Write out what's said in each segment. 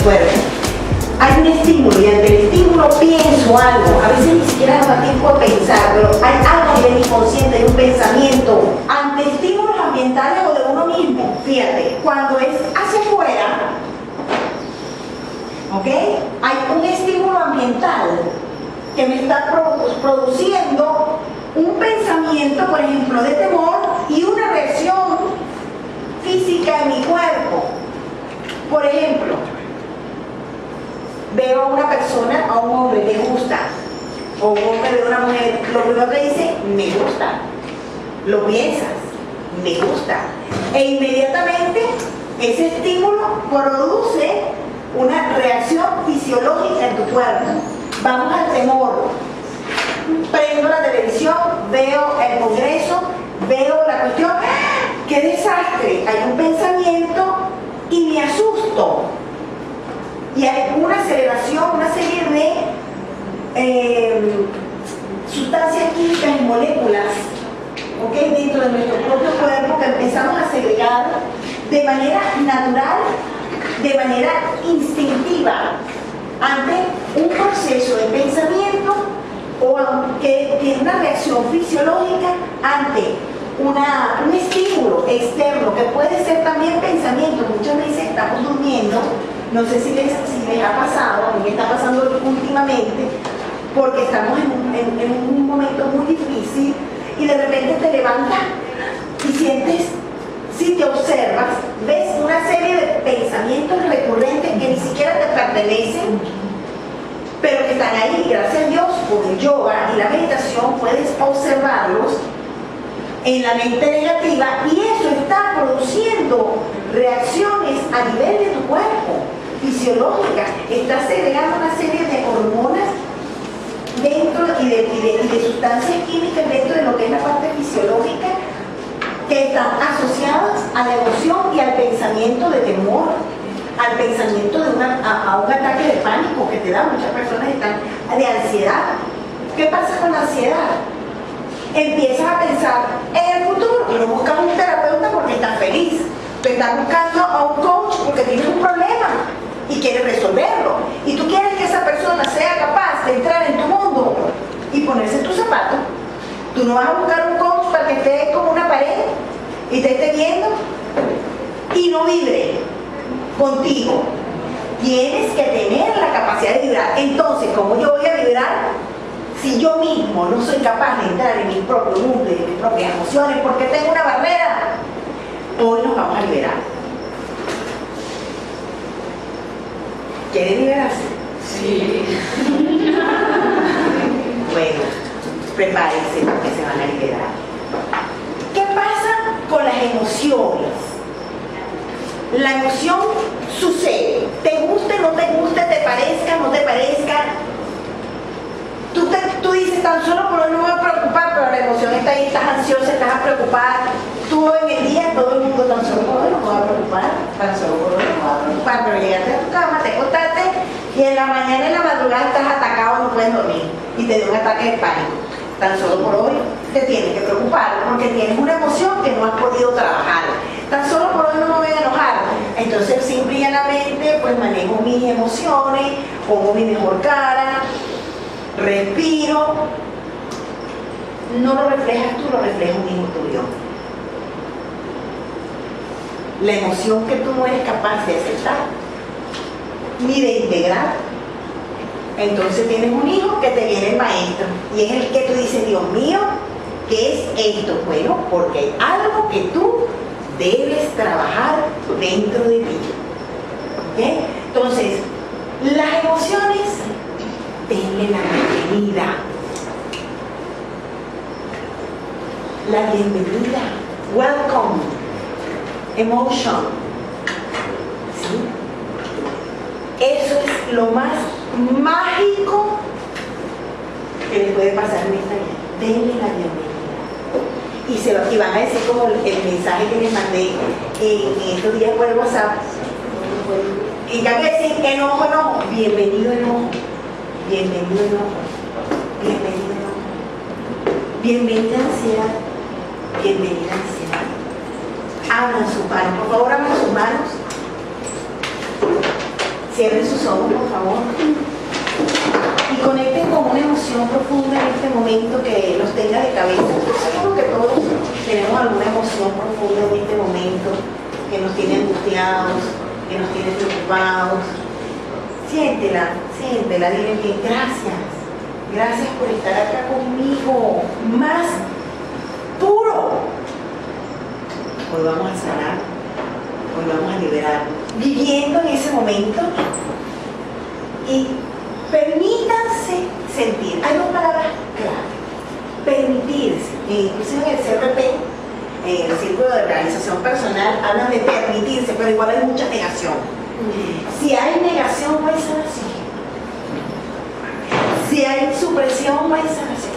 cuerpo. Hay un estímulo y ante el estímulo pienso algo. A veces ni siquiera nos da tiempo a pensar, pero hay algo a nivel inconsciente, hay un pensamiento. Ante estímulos ambientales o de uno mismo, fíjate, cuando es hacia afuera, ¿ok? Hay un estímulo ambiental que me está produciendo un pensamiento, por ejemplo, de temor y una reacción física en mi cuerpo. Por ejemplo, veo a una persona, a un hombre, le gusta, o un hombre ve a una mujer, lo primero que dice, me gusta, lo piensas, me gusta, e inmediatamente ese estímulo produce una reacción fisiológica en tu cuerpo. Vamos al temor. Prendo la televisión, veo el Congreso, veo la cuestión, ¡qué desastre! Hay un pensamiento y me asusto. Y hay una aceleración, una serie de sustancias químicas y moléculas, ¿okay?, dentro de nuestro propio cuerpo que empezamos a segregar de manera natural, de manera instintiva, ante un proceso de pensamiento o que tiene una reacción fisiológica ante un estímulo externo, que puede ser también pensamiento. Muchas veces estamos durmiendo, no sé si les ha pasado, a mí me está pasando últimamente, porque estamos en un momento muy difícil y de repente te levantas y sientes, si te observas, ves una serie de pensamientos recurrentes que ni siquiera te pertenecen, pero que están ahí. Gracias a Dios, por el yoga y la meditación puedes observarlos en la mente negativa, y eso está produciendo reacciones a nivel de tu cuerpo, fisiológicas. Está segregando una serie de hormonas dentro y de sustancias químicas dentro de lo que es la parte fisiológica, que están asociadas a la emoción y al pensamiento de temor, al pensamiento de a un ataque de pánico que te da. Muchas personas están de ansiedad. ¿Qué pasa con la ansiedad? Empiezas a pensar en el futuro y no buscas un terapeuta porque estás feliz, te estás buscando a un coach porque tienes un problema y quieres resolverlo, y tú quieres que esa persona sea capaz de entrar en tu mundo y ponerse en tus zapatos. Tú no vas a buscar un coach para que esté como una pared y te esté viendo y no vibre contigo. Tienes que tener la capacidad de vibrar. Entonces, ¿cómo yo voy a vibrar si yo mismo no soy capaz de entrar en mi propio mundo y en mis propias emociones porque tengo una barrera? Hoy nos vamos a liberar. ¿Quieren liberarse? Sí. Bueno, prepárense porque se van a liberar. ¿Qué pasa con las emociones? La emoción sucede. Te guste, no te guste, te parezca, no te parezca. Tú dices, tan solo por hoy no me voy a preocupar, pero la emoción está ahí, estás ansiosa, estás preocupada. Tú en el día, todo el mundo, tan solo por hoy no me voy a preocupar, tan solo por hoy no me voy a preocupar, pero llegaste a tu cama, te acostaste y en la mañana, en la madrugada estás atacado, no puedes dormir y te dio un ataque de pánico. Tan solo por hoy te tienes que preocupar porque tienes una emoción que no has podido trabajar. Tan solo por hoy no me voy a enojar. Entonces, simple y llanamente, pues manejo mis emociones, pongo mi mejor cara, respiro. No lo reflejas tú, lo refleja un hijo tuyo. La emoción que tú no eres capaz de aceptar ni de integrar. Entonces tienes un hijo que te viene el maestro y es el que tú dices, Dios mío, ¿qué es esto? Bueno, porque hay algo que tú debes trabajar dentro de ti. ¿Okay? Entonces, las emociones, denle la bienvenida. La bienvenida. Welcome. Emotion. ¿Sí? Eso es lo más mágico que les puede pasar en esta vida. Denle la bienvenida. Y van a decir como el mensaje que les mandé en estos días por el WhatsApp. Y ya que decir enojo, enojo, bienvenido enojo, bienvenido enojo, bienvenido enojo, bienvenida ansiedad, bienvenida ansiedad. Abran sus manos, por favor, abran sus manos. Cierren sus ojos, por favor. Y conecten con una emoción profunda en este momento que los tenga de cabeza. Seguro que todos tenemos alguna emoción profunda en este momento que nos tiene angustiados, que nos tiene preocupados. Siéntela, siéntela, dile que gracias por estar acá conmigo, más puro. Hoy vamos a sanar, hoy vamos a liberar, viviendo en ese momento y permítanse sentir. Hay dos palabras clave: permitirse. Inclusive en el CRP, en el Círculo de Organización Personal, hablan de permitirse, pero igual hay mucha negación. Si hay negación, no hay sanación. Si hay supresión, no hay sanación.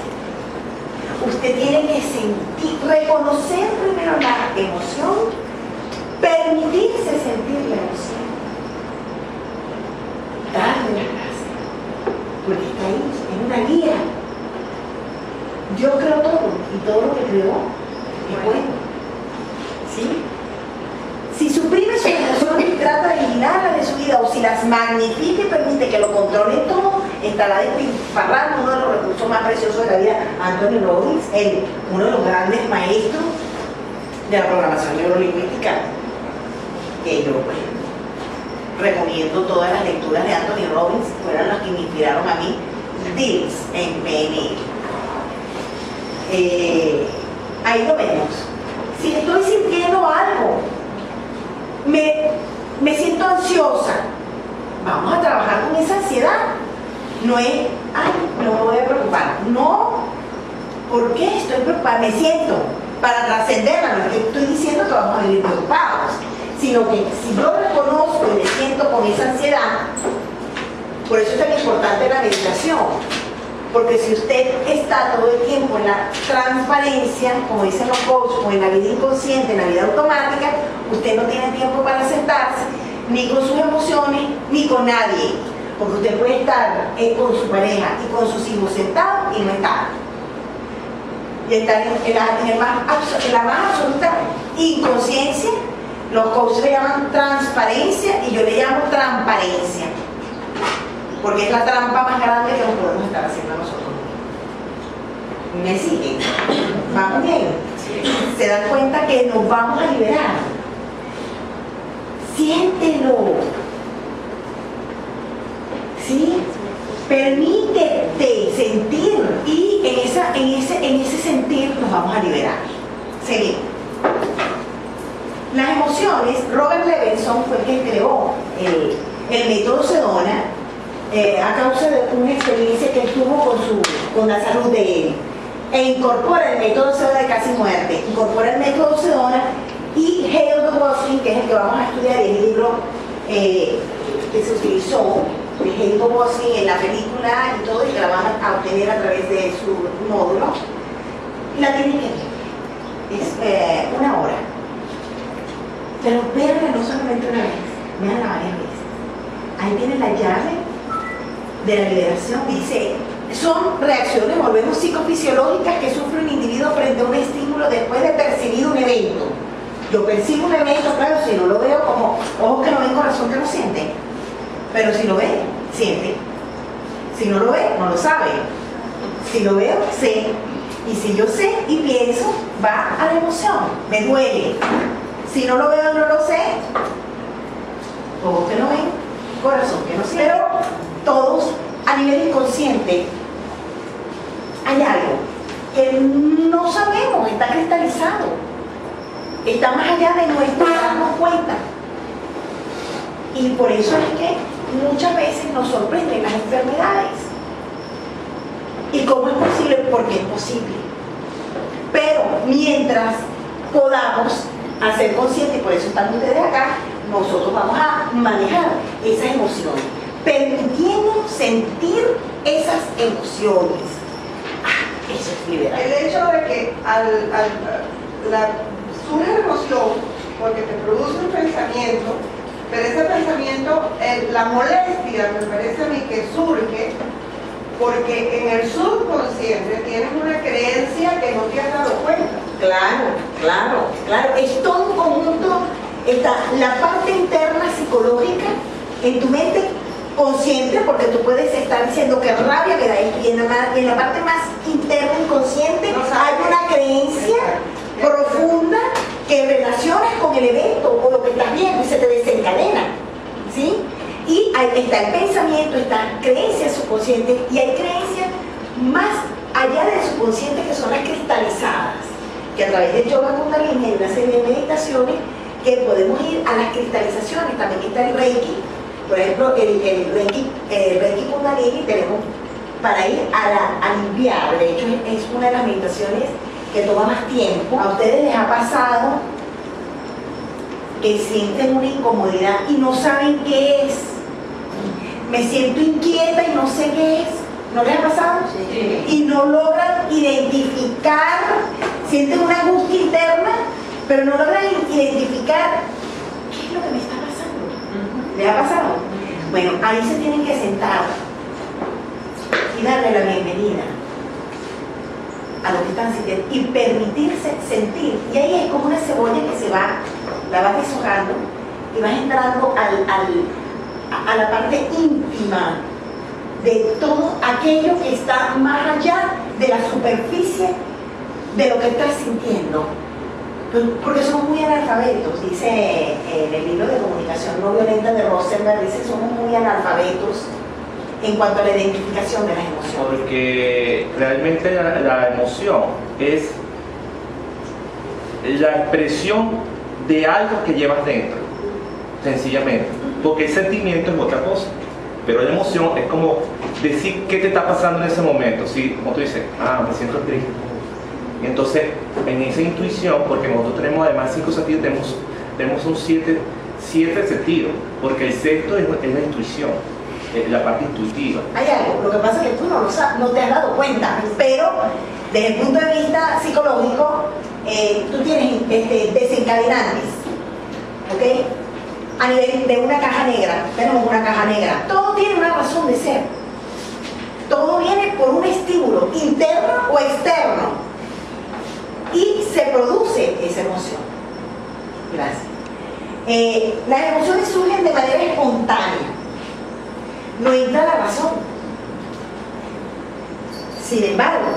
Usted tiene que sentir, reconocer primero la emoción, permitirse sentir la emoción, darle la gracia, porque está ahí, es una guía. Dios creó todo y todo lo que creó es bueno. ¿Sí? Si suprime sus emociones y trata de eliminarlas de su vida, o si las magnifica y permite que lo controle todo, estará despilfarrando uno de los recursos más preciosos de la vida. Anthony Robbins, uno de los grandes maestros de la programación neurolingüística, que yo recomiendo todas las lecturas de Anthony Robbins, fueron las que me inspiraron a mí, DILS en PNL. Ahí lo vemos. Si estoy sintiendo algo, me siento ansiosa, vamos a trabajar con esa ansiedad. No es, no me voy a preocupar. No, ¿por qué estoy preocupada? Me siento para trascenderla. No es que estoy diciendo que vamos a vivir preocupados, sino que si yo reconozco y me siento con esa ansiedad, por eso es tan importante la meditación. Porque si usted está todo el tiempo en la transparencia, como dicen los coaches, o en la vida inconsciente, en la vida automática, usted no tiene tiempo para sentarse, ni con sus emociones, ni con nadie. Porque usted puede estar con su pareja y con sus hijos sentados y no estar. Y estar en la más absoluta inconsciencia. Los coaches le llaman transparencia y yo le llamo transparencia. Porque es la trampa más grande que nos podemos estar haciendo nosotros. ¿Me siguen? ¿Vamos bien? ¿Se dan cuenta que nos vamos a liberar? Siéntelo. ¿Sí? Permítete sentir y en ese sentir nos vamos a liberar. Seguimos. Las emociones, Robert Levenson fue quien creó el método Sedona a causa de una experiencia que él tuvo con la salud de él. E incorpora el método Sedona de casi muerte, incorpora el método Sedona y Hale Duboskin, que es el que vamos a estudiar, el libro que se utilizó de Hale Duboskin en la película y todo, y que la van a obtener a través de su módulo, la tienen que ver. Es una hora. Pero verla no solamente una vez, véanla varias veces. Ahí tienen la llave de la liberación. Dice, son reacciones, volvemos, psicofisiológicas que sufre un individuo frente a un estímulo después de percibir un evento. Yo percibo un evento, claro, si no lo veo como ojos que no ven, corazón que no siente. Pero si lo ve, siente. Si no lo ve, no lo sabe. Si lo veo, sé. Y si yo sé y pienso, va a la emoción. Me duele. Si no lo veo, no lo sé. Ojos que no ven, corazón que no siente. Pero todos, a nivel inconsciente, hay algo que no sabemos, está cristalizado. Está más allá de nuestro darnos cuenta. Y por eso es que muchas veces nos sorprenden las enfermedades. ¿Y cómo es posible? Porque es posible. Pero mientras podamos hacer consciente, y por eso están ustedes acá, nosotros vamos a manejar esas emociones, permitiendo sentir esas emociones. Eso es liberar. El hecho de que surge la emoción porque te produce un pensamiento, pero ese pensamiento, la molestia me parece a mí que surge porque en el subconsciente tienes una creencia que no te has dado cuenta. Claro. Es todo un conjunto. Está la parte interna psicológica en tu mente consciente, porque tú puedes estar diciendo que rabia me da esto, y en la parte más interna, inconsciente, hay una creencia profunda que relacionas con el evento o lo que estás viendo y se te desencadena, ¿sí? Y ahí está el pensamiento, está creencias subconscientes, y hay creencias más allá del subconsciente que son las cristalizadas, que a través del yoga kundalini hay una serie de meditaciones que podemos ir a las cristalizaciones. También está el reiki, por ejemplo, el reiki kundalini tenemos para ir a limpiar. De hecho es una de las meditaciones que toma más tiempo. ¿A ustedes les ha pasado que sienten una incomodidad y no saben qué es? Me siento inquieta y no sé qué es. ¿No les ha pasado? Sí. Y no logran identificar, sienten una angustia interna, pero no logran identificar qué es lo que me está pasando. ¿Les ha pasado? Bueno, ahí se tienen que sentar y darle la bienvenida a lo que están sintiendo y permitirse sentir. Y ahí es como una cebolla que se va, la vas deshojando y vas entrando a la parte íntima de todo aquello que está más allá de la superficie de lo que estás sintiendo. Porque somos muy analfabetos, dice en el libro de comunicación no violenta de Rosenberg, dice que somos muy analfabetos en cuanto a la identificación de las emociones. Porque realmente la emoción es la expresión de algo que llevas dentro, sencillamente. Porque el sentimiento es otra cosa. Pero la emoción es como decir qué te está pasando en ese momento. Si, como tú dices, me siento triste. Y entonces, en esa intuición, porque nosotros tenemos además 5 sentidos, tenemos un 7 sentidos, porque el sexto es la intuición, es la parte intuitiva. Hay algo, lo que pasa es que tú no te has dado cuenta, pero desde el punto de vista psicológico, tú tienes desencadenantes, ¿ok? A nivel de una caja negra, tenemos una caja negra, todo tiene una razón de ser, todo viene por un estímulo interno o externo y se produce esa emoción. Gracias. Las emociones surgen de manera espontánea, no entra la razón. Sin embargo,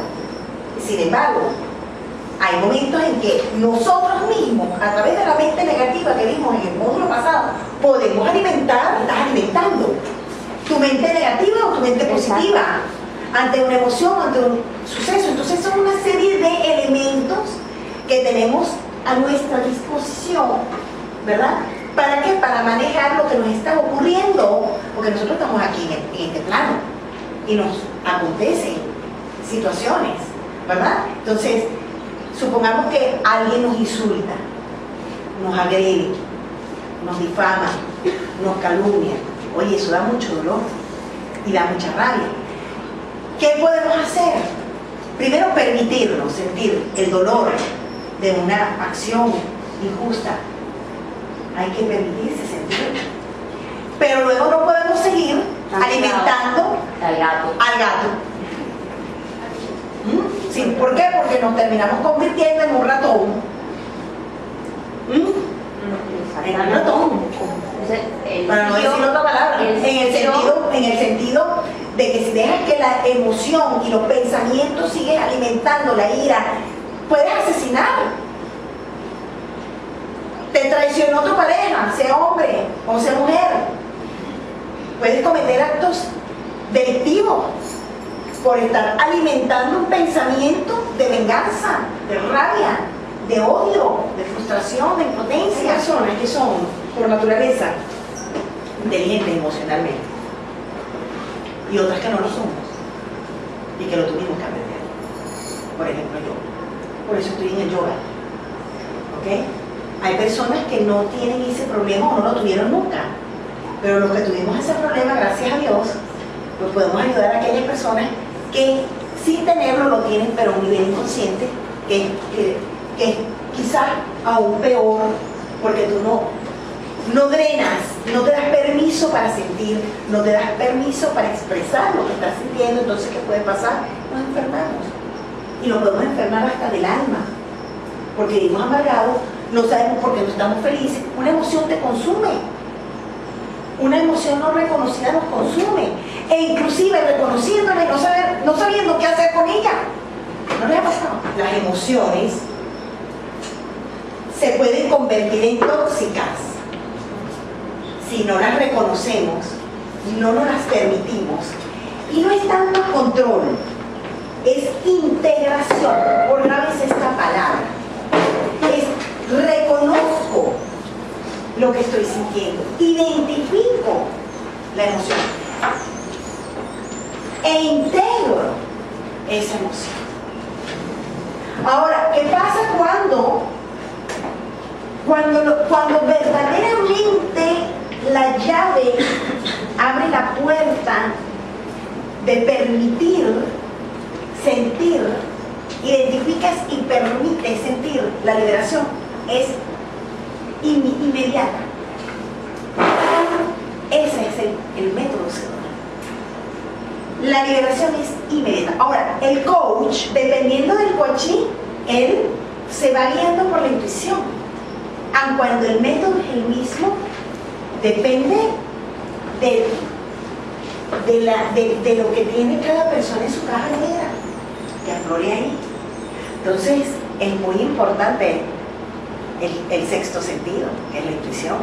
hay momentos en que nosotros mismos, a través de la mente negativa que vimos en el módulo pasado, podemos estás alimentando tu mente negativa o tu mente positiva ante una emoción, ante un suceso. Entonces son una serie de elementos que tenemos a nuestra disposición, ¿verdad? ¿Para qué? Para manejar lo que nos está ocurriendo, porque nosotros estamos aquí en este plano y nos acontecen situaciones, ¿verdad? Entonces, supongamos que alguien nos insulta, nos agrede, nos difama, nos calumnia. Oye, eso da mucho dolor y da mucha rabia. ¿Qué podemos hacer? Primero, permitirnos sentir el dolor de una acción injusta. Hay que permitirse sentirlo. Pero luego no podemos seguir alimentando al gato. ¿Sí? ¿Por qué? Porque nos terminamos convirtiendo en un ratón. En un ratón. Para no decir otra palabra. En el sentido de que si dejas que la emoción y los pensamientos siguen alimentando la ira, puedes asesinar. Te traicionó tu pareja, sea hombre o sea mujer. Puedes cometer actos delictivos por estar alimentando un pensamiento de venganza, de rabia, de odio, de frustración, de impotencia. Hay personas que son, por naturaleza, inteligentes emocionalmente y otras que no lo somos y que lo tuvimos que aprender. Por ejemplo, yo. Por eso estoy en el yoga. ¿Ok? Hay personas que no tienen ese problema o no lo tuvieron nunca, pero los que tuvimos ese problema, gracias a Dios, pues podemos ayudar a aquellas personas que sin tenerlo lo tienen, pero a un nivel inconsciente, que es quizás aún peor, porque tú no drenas, no te das permiso para sentir, no te das permiso para expresar lo que estás sintiendo. Entonces, ¿qué puede pasar? Nos enfermamos, y nos podemos enfermar hasta del alma, porque vivimos amargados, no sabemos por qué no estamos felices. Una emoción te consume, Una emoción no reconocida nos consume, e inclusive reconociéndola y no sabiendo qué hacer con ella. ¿No les ha pasado? Las emociones se pueden convertir en tóxicas si no las reconocemos, no nos las permitimos. Y no es tanto control, es integración. Por una vez esta palabra es reconozco lo que estoy sintiendo, identifico la emoción e integro esa emoción. Ahora, ¿qué pasa cuando verdaderamente la llave abre la puerta de permitir, sentir, identificas y permites sentir la liberación? Es inmediata. Ese es el método celular. La liberación es inmediata. Ahora, el coach, dependiendo del coaching, él se va guiando por la intuición. Aun cuando el método es el mismo, depende de lo que tiene cada persona en su caja negra, que aflore ahí. Entonces, es muy importante el sexto sentido, que es la intuición.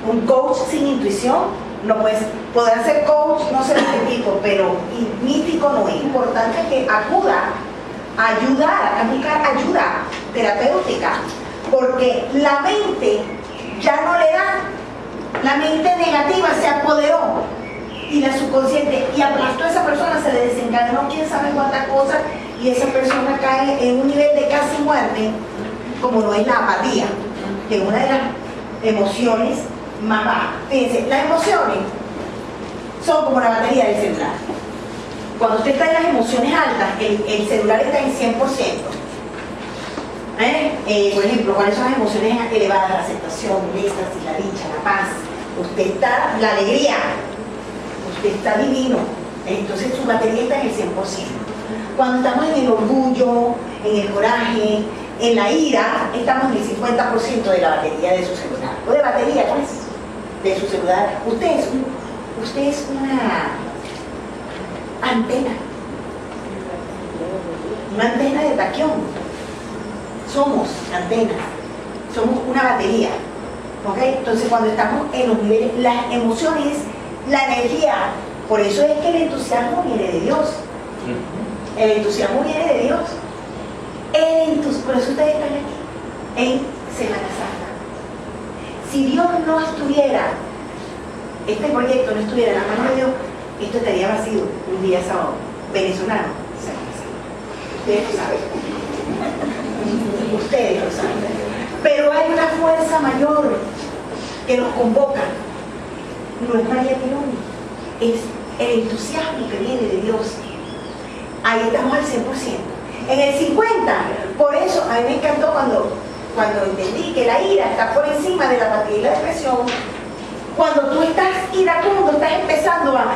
Un coach sin intuición no podrá ser coach, no sé de qué tipo, pero mítico no. Es importante que acuda a ayudar, a buscar ayuda terapéutica, porque la mente ya no le da, la mente negativa se apoderó y la subconsciente y aplastó a esa persona, se le desencadenó quién sabe cuántas cosas, y esa persona cae en un nivel de casi muerte, como lo es la apatía, que es una de las emociones más bajas. Fíjense, las emociones son como la batería del celular. Cuando usted está en las emociones altas, el celular está en 100%. Por ejemplo, ¿cuáles son las emociones elevadas? La aceptación, el éxtasis, la dicha, la paz. Usted está, la alegría, usted está divino. Entonces su batería está en el 100%. Cuando estamos en el orgullo, en el coraje, en la ira, estamos en el 50% de la batería de su celular. ¿O de batería, pues? De su celular. Usted es una antena. Una antena de taquión. Somos antenas. Somos una batería. ¿Ok? Entonces, cuando estamos en los niveles, las emociones, la energía, por eso es que el entusiasmo viene de Dios. El entusiasmo viene de Dios. Por eso ustedes están aquí, en Semana Santa. Si Dios no estuviera, este proyecto no estuviera en las manos de Dios, esto estaría vacío un día sábado. Venezolano, Semana Santa. Ustedes lo saben. Ustedes lo saben. Pero hay una fuerza mayor que nos convoca. No es María Tironi, es el entusiasmo que viene de Dios. Ahí estamos al 100%. En el 50%, por eso a mí me encantó cuando entendí que la ira está por encima de la apatía y la depresión. Cuando tú estás iracundo, estás empezando a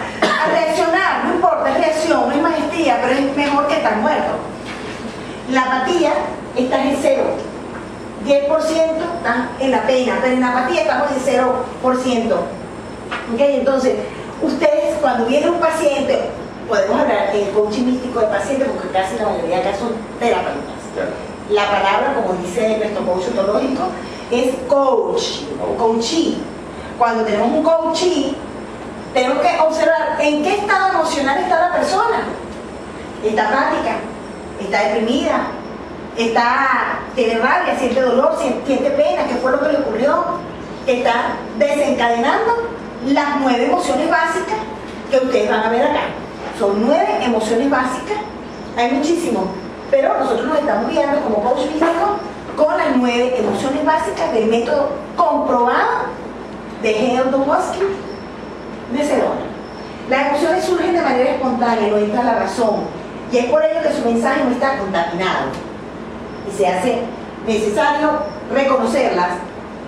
reaccionar, no importa, es reacción, es maestría, pero es mejor que estar muerto. La apatía está en 0. 10% está en la pena, pero en la apatía estamos en 0%. ¿Okay? Entonces, ustedes cuando viene un paciente, podemos hablar en coaching místico de paciente, porque casi la mayoría acá son terapeutas. La palabra, como dice nuestro coach ontológico, es coach o coachee. Cuando tenemos un coachee, tenemos que observar en qué estado emocional está la persona. Está apática, está deprimida, tiene rabia, siente dolor, siente pena, qué fue lo que le ocurrió, está desencadenando las 9 emociones básicas que ustedes van a ver acá. Son 9 emociones básicas, hay muchísimos, pero nosotros nos estamos guiando como coach místico con las 9 emociones básicas del método comprobado de Hale Dubosky de Sedona. Las emociones surgen de manera espontánea, no entra la razón, y es por ello que su mensaje no está contaminado y se hace necesario reconocerlas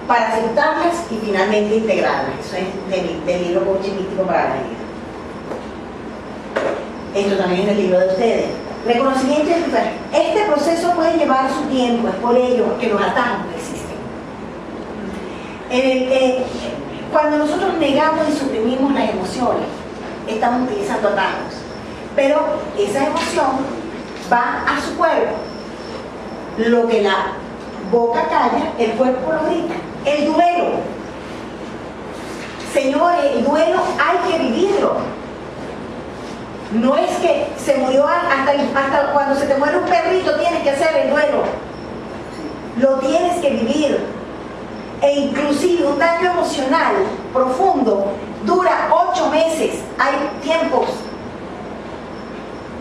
para aceptarlas y finalmente integrarlas. Eso es del libro Coaching Místico para la Vida. Esto también es el libro de ustedes. Reconocimiento y aceptación. Este proceso puede llevar su tiempo, es por ello que los atajos no existen. Cuando nosotros negamos y suprimimos las emociones, estamos utilizando atajos. Pero esa emoción va a su cuerpo. Lo que la boca calla, el cuerpo lo grita. El duelo. Señores, el duelo hay que vivirlo. No es que se murió hasta cuando se te muere un perrito tienes que hacer el duelo. Lo tienes que vivir. E inclusive un daño emocional profundo dura 8 meses. Hay tiempos.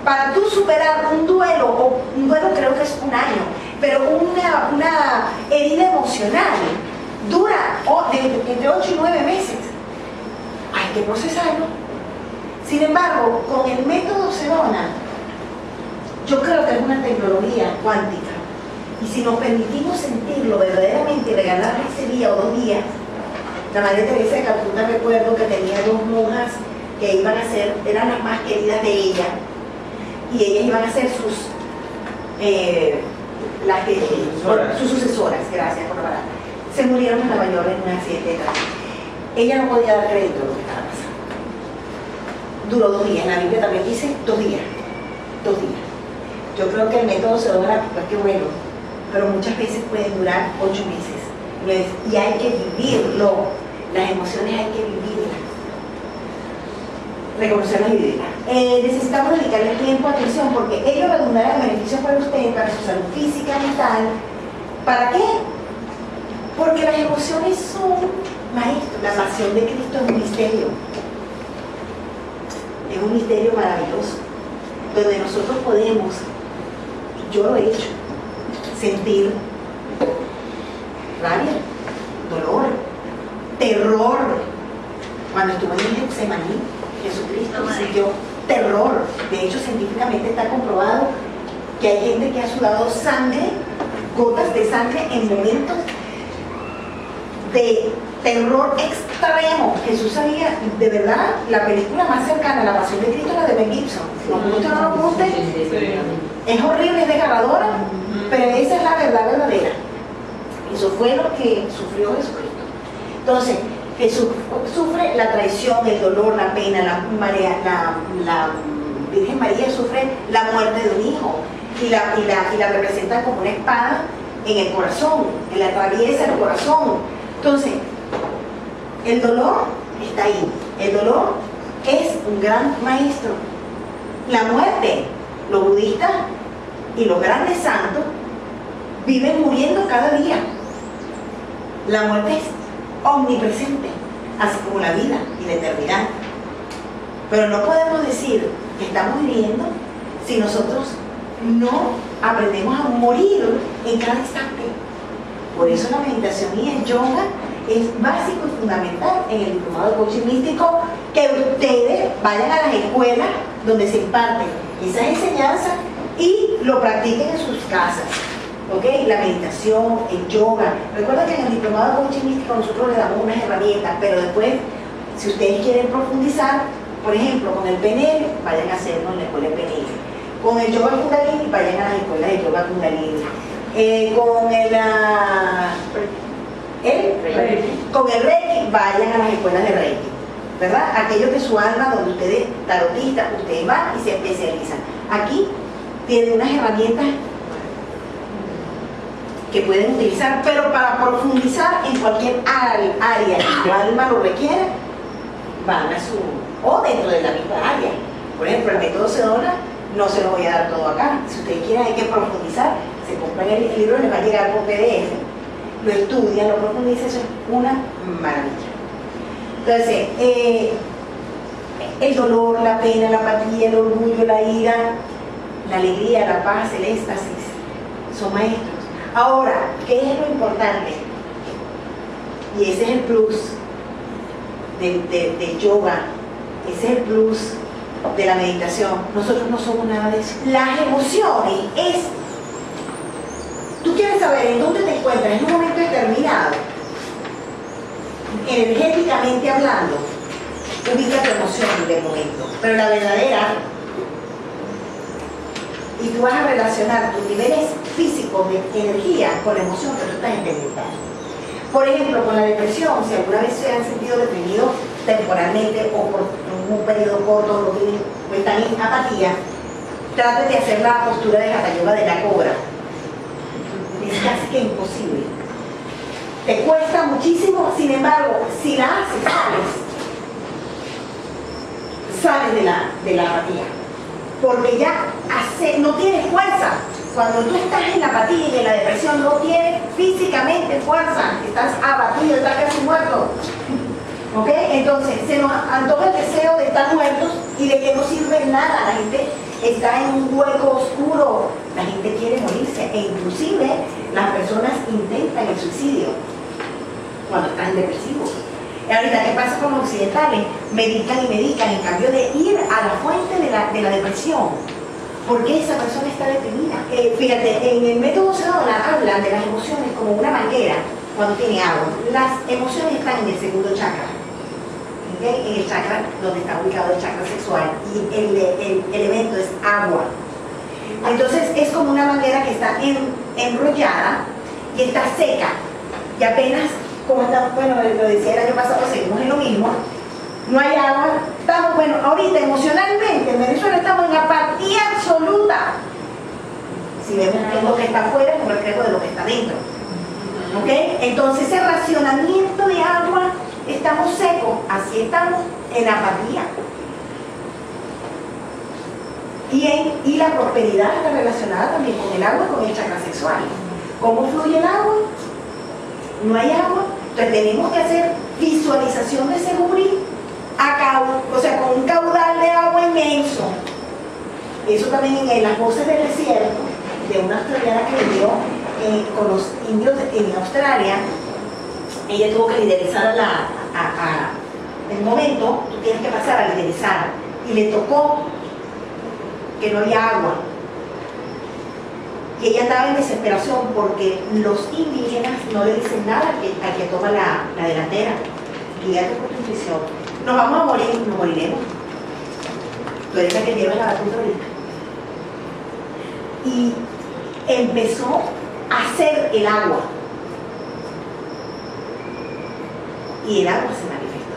Para tú superar un duelo, o un duelo creo que es un año, pero una herida emocional dura entre 8 y 9 meses. Hay que procesarlo. Sin embargo, con el método Sedona, yo creo que es una tecnología cuántica. Y si nos permitimos sentirlo verdaderamente y regalarle ese día o 2 días, la Madre Teresa de Calcuta, recuerdo que tenía 2 monjas que iban a ser, eran las más queridas de ella, y ellas iban a ser sus sucesoras, gracias por la palabra. Se murieron en Nueva York en un accidente de tráfico. Ella no podía dar crédito a lo que estaba pasando. Duró 2 días, en la Biblia también dice 2 días. 2 días. Yo creo que el método Sedona, pues qué bueno, pero muchas veces pueden durar 8 meses. Y hay que vivirlo. Las emociones hay que vivirlas. Reconocerlas y vivirlas. Necesitamos dedicarle tiempo, atención, porque ello redundará en beneficios para usted, para su salud física, mental. ¿Para qué? Porque las emociones son maestros. La pasión de Cristo es un misterio. Es un misterio maravilloso, donde nosotros podemos, yo lo he hecho, sentir rabia, dolor, terror. Cuando estuve en Getsemaní, Jesucristo sintió terror. De hecho, científicamente está comprobado que hay gente que ha sudado sangre, gotas de sangre en momentos de terror extremo. Jesús sabía, de verdad, la película más cercana a la pasión de Cristo es la de Mel Gibson. ¿Nos gusta o no nos guste? Es horrible, es desgarradora, pero esa es la verdad verdadera. Eso fue lo que sufrió Jesucristo. Entonces, Jesús sufre la traición, el dolor, la pena, la Virgen María sufre la muerte de un hijo y la representa como una espada en el corazón, en la atraviesa el corazón. Entonces, el dolor está ahí. El dolor es un gran maestro. La muerte, los budistas y los grandes santos viven muriendo cada día. La muerte es omnipresente, así como la vida y la eternidad. Pero no podemos decir que estamos viviendo si nosotros no aprendemos a morir en cada instante. Por eso la meditación y el yoga es básico y fundamental en el diplomado de coaching místico, que ustedes vayan a las escuelas donde se imparten esas enseñanzas y lo practiquen en sus casas. ¿Ok? La meditación, el yoga. Recuerda que en el diplomado de coaching místico nosotros les damos unas herramientas, pero después, si ustedes quieren profundizar, por ejemplo, con el PNL, vayan a hacerlo en la escuela de PNL. Con el yoga Kundalini, vayan a las escuelas de yoga Kundalini. Con el Reiki, vayan a las escuelas de Reiki, ¿verdad? Aquello que su alma, donde ustedes, tarotistas, ustedes van y se especializan. Aquí tienen unas herramientas que pueden utilizar, pero para profundizar en cualquier área que su alma lo requiera, van a o dentro de la misma área. Por ejemplo, el método Sedona no se lo voy a dar todo acá. Si ustedes quieren, hay que profundizar. Se compran el libro, les va a llegar por PDF, lo estudian, lo profundizan, eso es una maravilla. Entonces, el dolor, la pena, la apatía, el orgullo, la ira, la alegría, la paz, el éxtasis, son maestros. Ahora, ¿qué es lo importante? Y ese es el plus del yoga, ese es el plus de la meditación. Nosotros no somos nada de eso. Las emociones es... Tú quieres saber en dónde te encuentras en un momento determinado, energéticamente hablando, ubica tu emoción del momento, pero la verdadera, y tú vas a relacionar tus niveles físicos de energía con la emoción que tú estás experimentando. Por ejemplo, con la depresión, si alguna vez se han sentido deprimidos temporalmente o por un periodo corto o están en apatía, traten de hacer la postura de Hatha Yoga de la cobra. Es casi que imposible. Te cuesta muchísimo, sin embargo, si la haces, sales de la apatía. Porque ya no tienes fuerza. Cuando tú estás en la apatía y en la depresión, no tienes físicamente fuerza. Estás abatido, estás casi muerto. ¿Ok? Entonces, se nos antoja el deseo de estar muertos y de que no sirve nada. La gente está en un hueco oscuro. La gente quiere morirse. E inclusive, las personas intentan el suicidio cuando están depresivos. Y ahorita, ¿qué pasa con los occidentales? Medican y medican, en cambio de ir a la fuente de la depresión. ¿Por qué esa persona está deprimida? Fíjate, en el método Sedona hablan de las emociones como una manguera cuando tiene agua. Las emociones están en el segundo chakra, ¿okay? En el chakra donde está ubicado el chakra sexual, y el elemento es agua. Entonces es como una manguera que está enrollada y está seca, y apenas, como está, bueno, lo decía el año pasado, seguimos en lo mismo. No hay agua, estamos, bueno, ahorita emocionalmente en Venezuela estamos en apatía absoluta. Si vemos qué es lo que está afuera, como reflejo de lo que está dentro. ¿Ok? Entonces ese racionamiento de agua, estamos secos, así estamos en apatía. Y la prosperidad está relacionada también con el agua y con el chakra sexual. ¿Cómo fluye el agua? No hay agua, entonces tenemos que hacer visualización de ese buri, o sea, con un caudal de agua inmenso. Eso también en las voces del desierto, de una australiana que vivió con los indios en Australia. Ella tuvo que liderizar en el momento, tú tienes que pasar a liderizar, y le tocó que no había agua. Y ella estaba en desesperación porque los indígenas no le dicen nada al que toma la delantera. Guíate por tu intuición. Nos vamos a morir, nos moriremos. Tú eres la que lleva la batuta ahorita. Y empezó a hacer el agua. Y el agua se manifestó.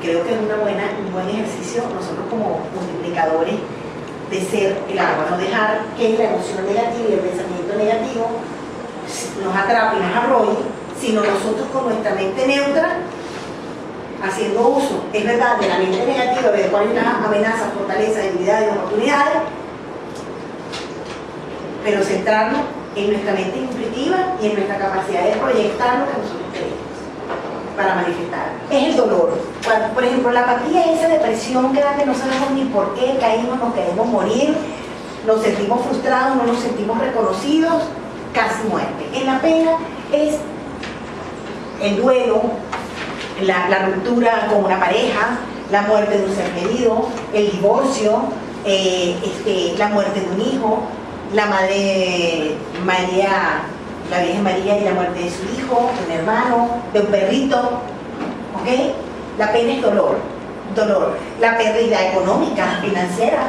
Creo que es un buen ejercicio nosotros como multiplicadores de ser el agua, no dejar que la emoción negativa y el pensamiento negativo nos atrape y nos arrolle, sino nosotros con nuestra mente neutra, haciendo uso, es verdad, de la mente negativa, de cuáles son las amenazas, fortalezas, debilidades y oportunidades, pero centrarnos en nuestra mente intuitiva y en nuestra capacidad de proyectar lo que nosotros queremos para manifestar. Es el dolor. Cuando, por ejemplo, la apatía es esa depresión grande, no sabemos ni por qué caímos, nos queremos morir, nos sentimos frustrados, no nos sentimos reconocidos, casi muerte. En la pena es el duelo, la ruptura con una pareja, la muerte de un ser querido, el divorcio, la muerte de un hijo, la Madre María, la Virgen María y la muerte de su hijo, de un hermano, de un perrito. ¿Ok? La pena es dolor. La pérdida económica, financiera.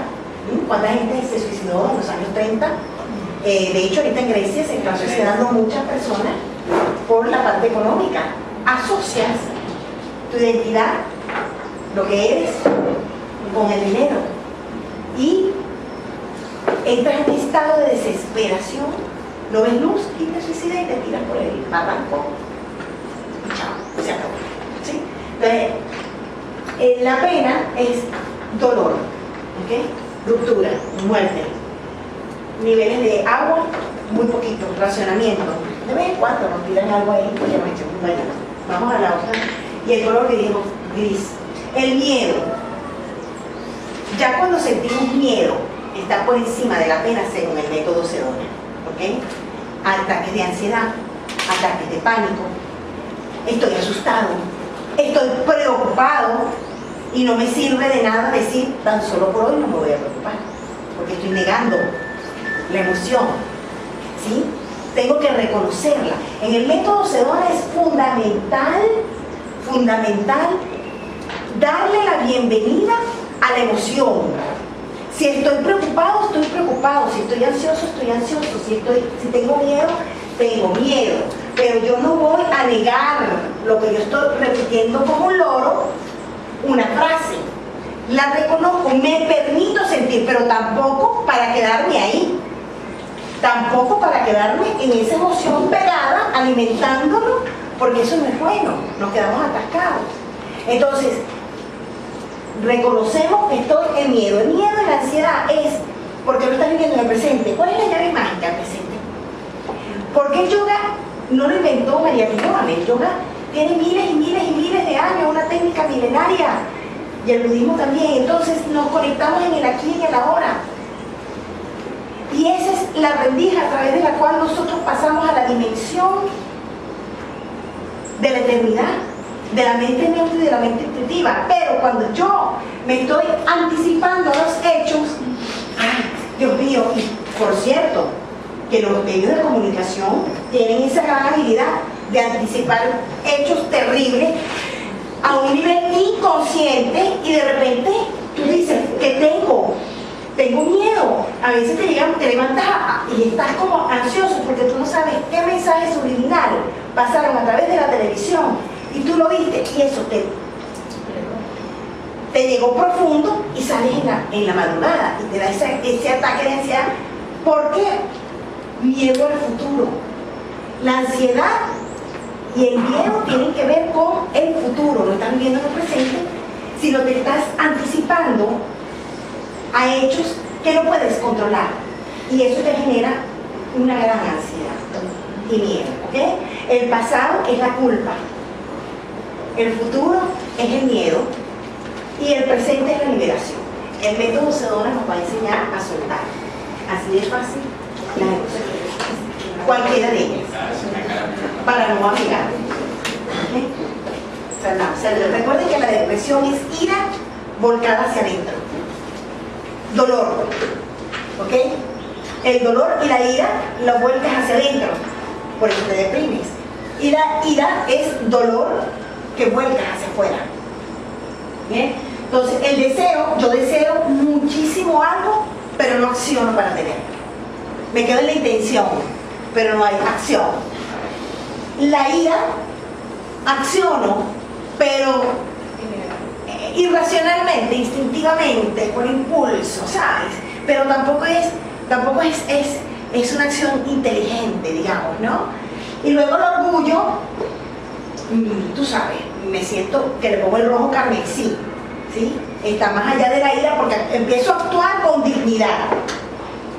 ¿Cuánta gente se suicidó en los años 30? De hecho, ahorita en Grecia se están suicidando muchas personas por la parte económica. Asocias tu identidad, lo que eres, con el dinero. Y entras en un estado de desesperación, no ves luz y te suicidas y te tiras por el barranco. Y chao, se acabó. ¿Sí? Entonces, la pena es dolor, ¿ok? Ruptura, muerte, niveles de agua, muy poquito, racionamiento. De vez en cuando nos tiran algo ahí, pues ya nos echamos un baño. Vamos a la otra. Y el color que digo, gris. El miedo. Ya cuando sentimos miedo, está por encima de la pena según el método Sedona. ¿Ok? Ataques de ansiedad, ataques de pánico. Estoy asustado, estoy preocupado y no me sirve de nada decir tan solo por hoy no me voy a preocupar, porque estoy negando la emoción. ¿Sí? Tengo que reconocerla. En el método Sedona es fundamental darle la bienvenida a la emoción. Si estoy preocupado, estoy preocupado. Si estoy ansioso, estoy ansioso. Si tengo miedo, tengo miedo, pero yo no voy a negar lo que yo estoy repitiendo como un loro, una frase. La reconozco, me permito sentir, pero tampoco para quedarme ahí. Tampoco para quedarme en esa emoción pegada, alimentándolo, porque eso no es bueno, nos quedamos atascados. Entonces, reconocemos que estoy en miedo. El miedo y la ansiedad es porque lo estás viviendo en el presente. ¿Cuál es la llave mágica del presente? Porque el yoga no lo inventó María Milón. El yoga tiene miles y miles y miles de años, una técnica milenaria. Y el budismo también. Entonces nos conectamos en el aquí y en el ahora. Y esa es la rendija a través de la cual nosotros pasamos a la dimensión de la eternidad, de la mente neutra y de la mente intuitiva. Pero cuando yo me estoy anticipando a los hechos, ¡ay, Dios mío! Y por cierto, que los medios de comunicación tienen esa gran habilidad de anticipar hechos terribles a un nivel inconsciente, y de repente tú dices, ¿qué tengo? Tengo miedo. A veces te levantas y estás como ansioso porque tú no sabes qué mensaje subliminal pasaron a través de la televisión y tú lo viste, y eso te llegó profundo y sales en la madrugada y te da ese ataque de ansiedad. ¿Por qué? Miedo al futuro. La ansiedad y el miedo tienen que ver con el futuro, no estás viviendo en el presente, sino te estás anticipando a hechos que no puedes controlar, y eso te genera una gran ansiedad y miedo, ¿ok? El pasado es la culpa, el futuro es el miedo y el presente es la liberación. El método Sedona nos va a enseñar a soltar, así de fácil, las emociones, cualquiera de ellas, para no amigar. ¿Okay? O sea, recuerden que la depresión es ira volcada hacia adentro. Dolor, ¿ok? El dolor y la ira lo vuelcas hacia adentro, por eso te deprimes. Y la ira es dolor que vuelcas hacia afuera. ¿Bien? Entonces, el deseo, yo deseo muchísimo algo, pero no acciono para tenerlo. Me quedo en la intención, pero no hay acción. La ira, acciono, pero irracionalmente, instintivamente, por impulso, ¿sabes? Pero tampoco es una acción inteligente, digamos, ¿no? Y luego el orgullo, tú sabes, me siento que le pongo el rojo carmesí, ¿sí? Está más allá de la ira porque empiezo a actuar con dignidad.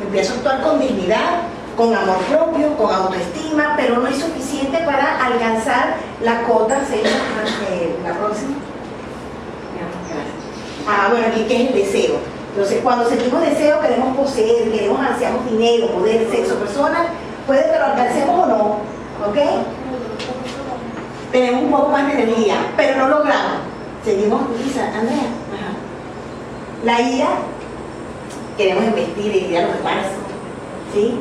Empiezo a actuar con dignidad, con amor propio, con autoestima, pero no es suficiente para alcanzar la cota, la próxima. Bueno, aquí ¿qué es el deseo? Entonces, cuando sentimos deseo, queremos poseer, ansiamos dinero, poder, sexo, personas, puede que lo alcancemos o no, ¿ok? Tenemos un poco más de energía, pero no logramos. Seguimos, Lisa, Andrea. Ajá. La ira, queremos investir en ir a los demás, ¿sí?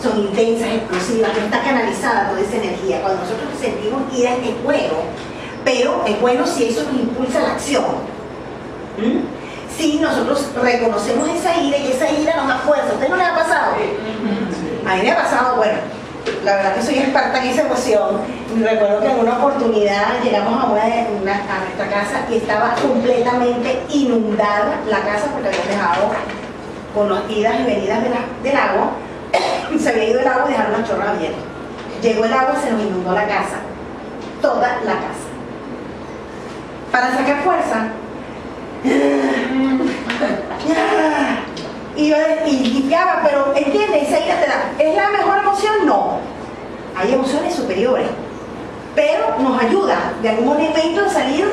Son intensas, explosivas, no está canalizada toda esa energía. Cuando nosotros sentimos ira es bueno, pero es bueno si eso nos impulsa a la acción. Si nosotros reconocemos esa ira y esa ira nos da fuerza. ¿A usted no le ha pasado? A mí me ha pasado, bueno, la verdad que soy experta en esa emoción. Recuerdo que en una oportunidad llegamos a nuestra casa y estaba completamente inundada la casa porque habíamos dejado con las idas y venidas del agua. Se había ido el agua y dejaron los chorros abiertos. Llegó el agua y se nos inundó la casa, toda la casa. Para sacar fuerza, y limpiaba, pero entiende, esa ira te da. ¿Es la mejor emoción? No. Hay emociones superiores, pero nos ayuda de algún momento a salir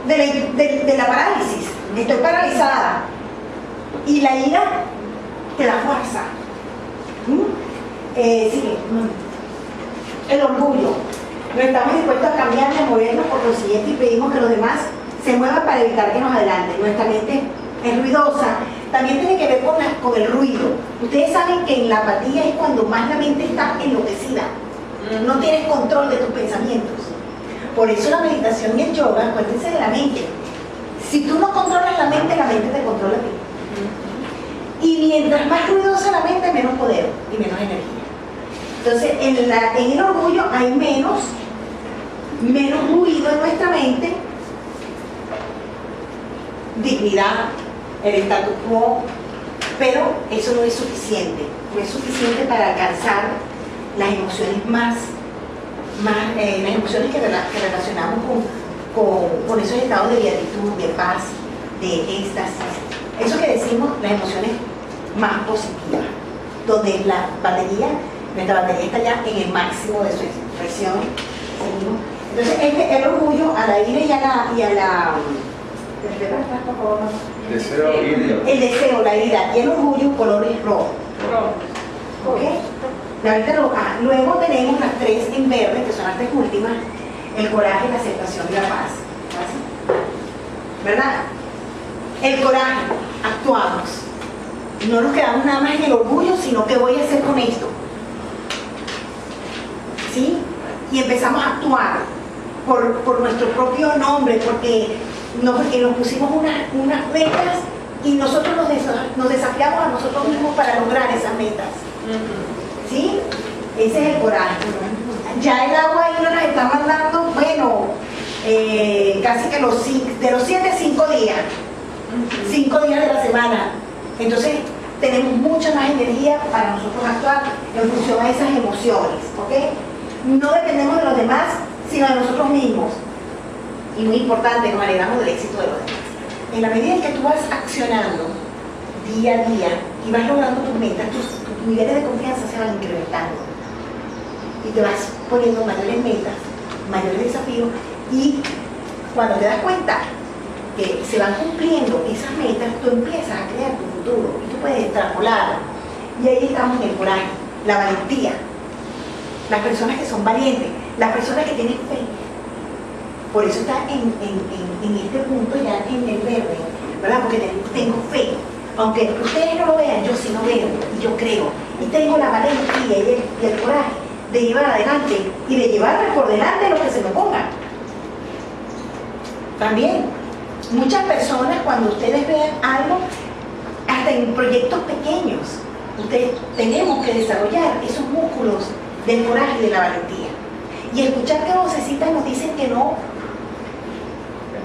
de la parálisis. Estoy paralizada y la ira te da fuerza. Sigue. El orgullo. No estamos dispuestos a cambiar, a movernos, por lo siguiente, y pedimos que los demás se muevan para evitar que nos adelanten. Nuestra mente es ruidosa. También tiene que ver con el ruido. Ustedes saben que en la apatía es cuando más la mente está enloquecida. No tienes control de tus pensamientos. Por eso la meditación y el yoga, acuérdense de la mente. Si tú no controlas la mente te controla a ti. Y mientras más ruidosa la mente, menos poder y menos energía. Entonces, en el orgullo hay menos ruido en nuestra mente, dignidad, el status quo, pero eso no es suficiente. No es suficiente para alcanzar las emociones las emociones que relacionamos con esos estados de beatitud, de paz, de éxtasis. Eso que decimos, las emociones más positivas, donde nuestra batería está ya en el máximo de su expresión. Entonces, el orgullo a la ira y a la el deseo, la ira y el orgullo, colores rojos. ¿Ok? Luego tenemos las tres en verde, que son las tres últimas: el coraje, la aceptación y la paz. ¿Verdad? El coraje, actuamos. No nos quedamos nada más en el orgullo, sino ¿qué voy a hacer con esto? ¿Sí? Y empezamos a actuar por nuestro propio nombre, porque nos pusimos unas metas y nosotros nos desafiamos a nosotros mismos para lograr esas metas. ¿Sí? Ese es el coraje. Ya el agua ahí nos la está mandando, bueno, casi que de los 7 a 5 días. 5 días de la semana. Entonces tenemos mucha más energía para nosotros actuar en función a esas emociones, ¿ok? No dependemos de los demás, sino de nosotros mismos. Y muy importante, nos alegramos del éxito de los demás. En la medida en que tú vas accionando día a día y vas logrando tus metas, tus niveles de confianza se van incrementando. Y te vas poniendo mayores metas, mayores desafíos, y cuando te das cuenta que se van cumpliendo esas metas, tú empiezas a crear tu futuro y tú puedes extrapolar. Y ahí estamos en el coraje, la valentía. Las personas que son valientes, las personas que tienen fe. Por eso está en este punto ya en el verde, ¿verdad? Porque tengo fe. Aunque ustedes no lo vean, yo sí lo veo y yo creo. Y tengo la valentía y el coraje de llevar adelante y de llevarme por delante lo que se me ponga. También, muchas personas, cuando ustedes vean algo, hasta en proyectos pequeños, tenemos que desarrollar esos músculos del coraje y de la valentía. Y escuchar que vocecitas nos dicen que no,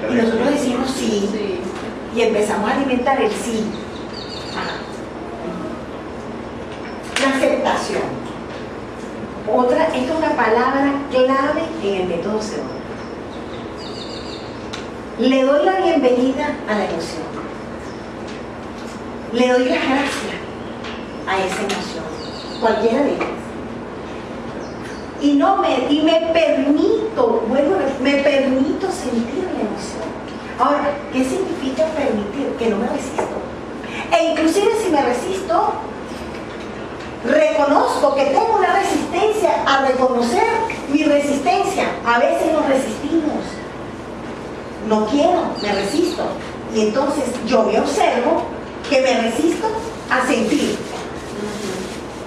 y nosotros decimos sí, y empezamos a alimentar el sí. La aceptación. Esta es una palabra clave en el método Sedona. Le doy la bienvenida a la emoción. Le doy las gracias a esa emoción, cualquiera de ellas. Y me permito sentir la emoción. Ahora, ¿qué significa permitir? Que no me resisto. E inclusive si me resisto, reconozco que tengo una resistencia a reconocer mi resistencia. A veces nos resistimos. No quiero, me resisto. Y entonces yo me observo que me resisto a sentir.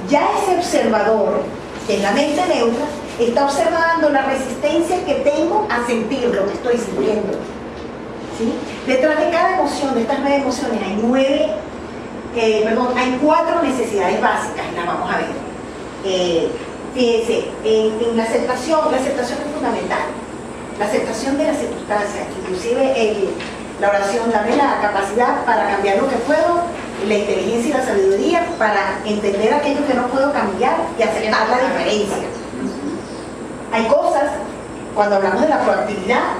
Ya ese observador, que es la mente neutra, está observando la resistencia que tengo a sentir lo que estoy sintiendo. ¿Sí? Detrás de cada emoción, de estas 9 emociones, hay 4 necesidades básicas, y las vamos a ver. Fíjense, en la aceptación es fundamental. La aceptación de las circunstancias, inclusive la oración dame la capacidad para cambiar lo que puedo, la inteligencia y la sabiduría para entender aquello que no puedo cambiar y aceptar la diferencia. Hay cosas, cuando hablamos de la proactividad,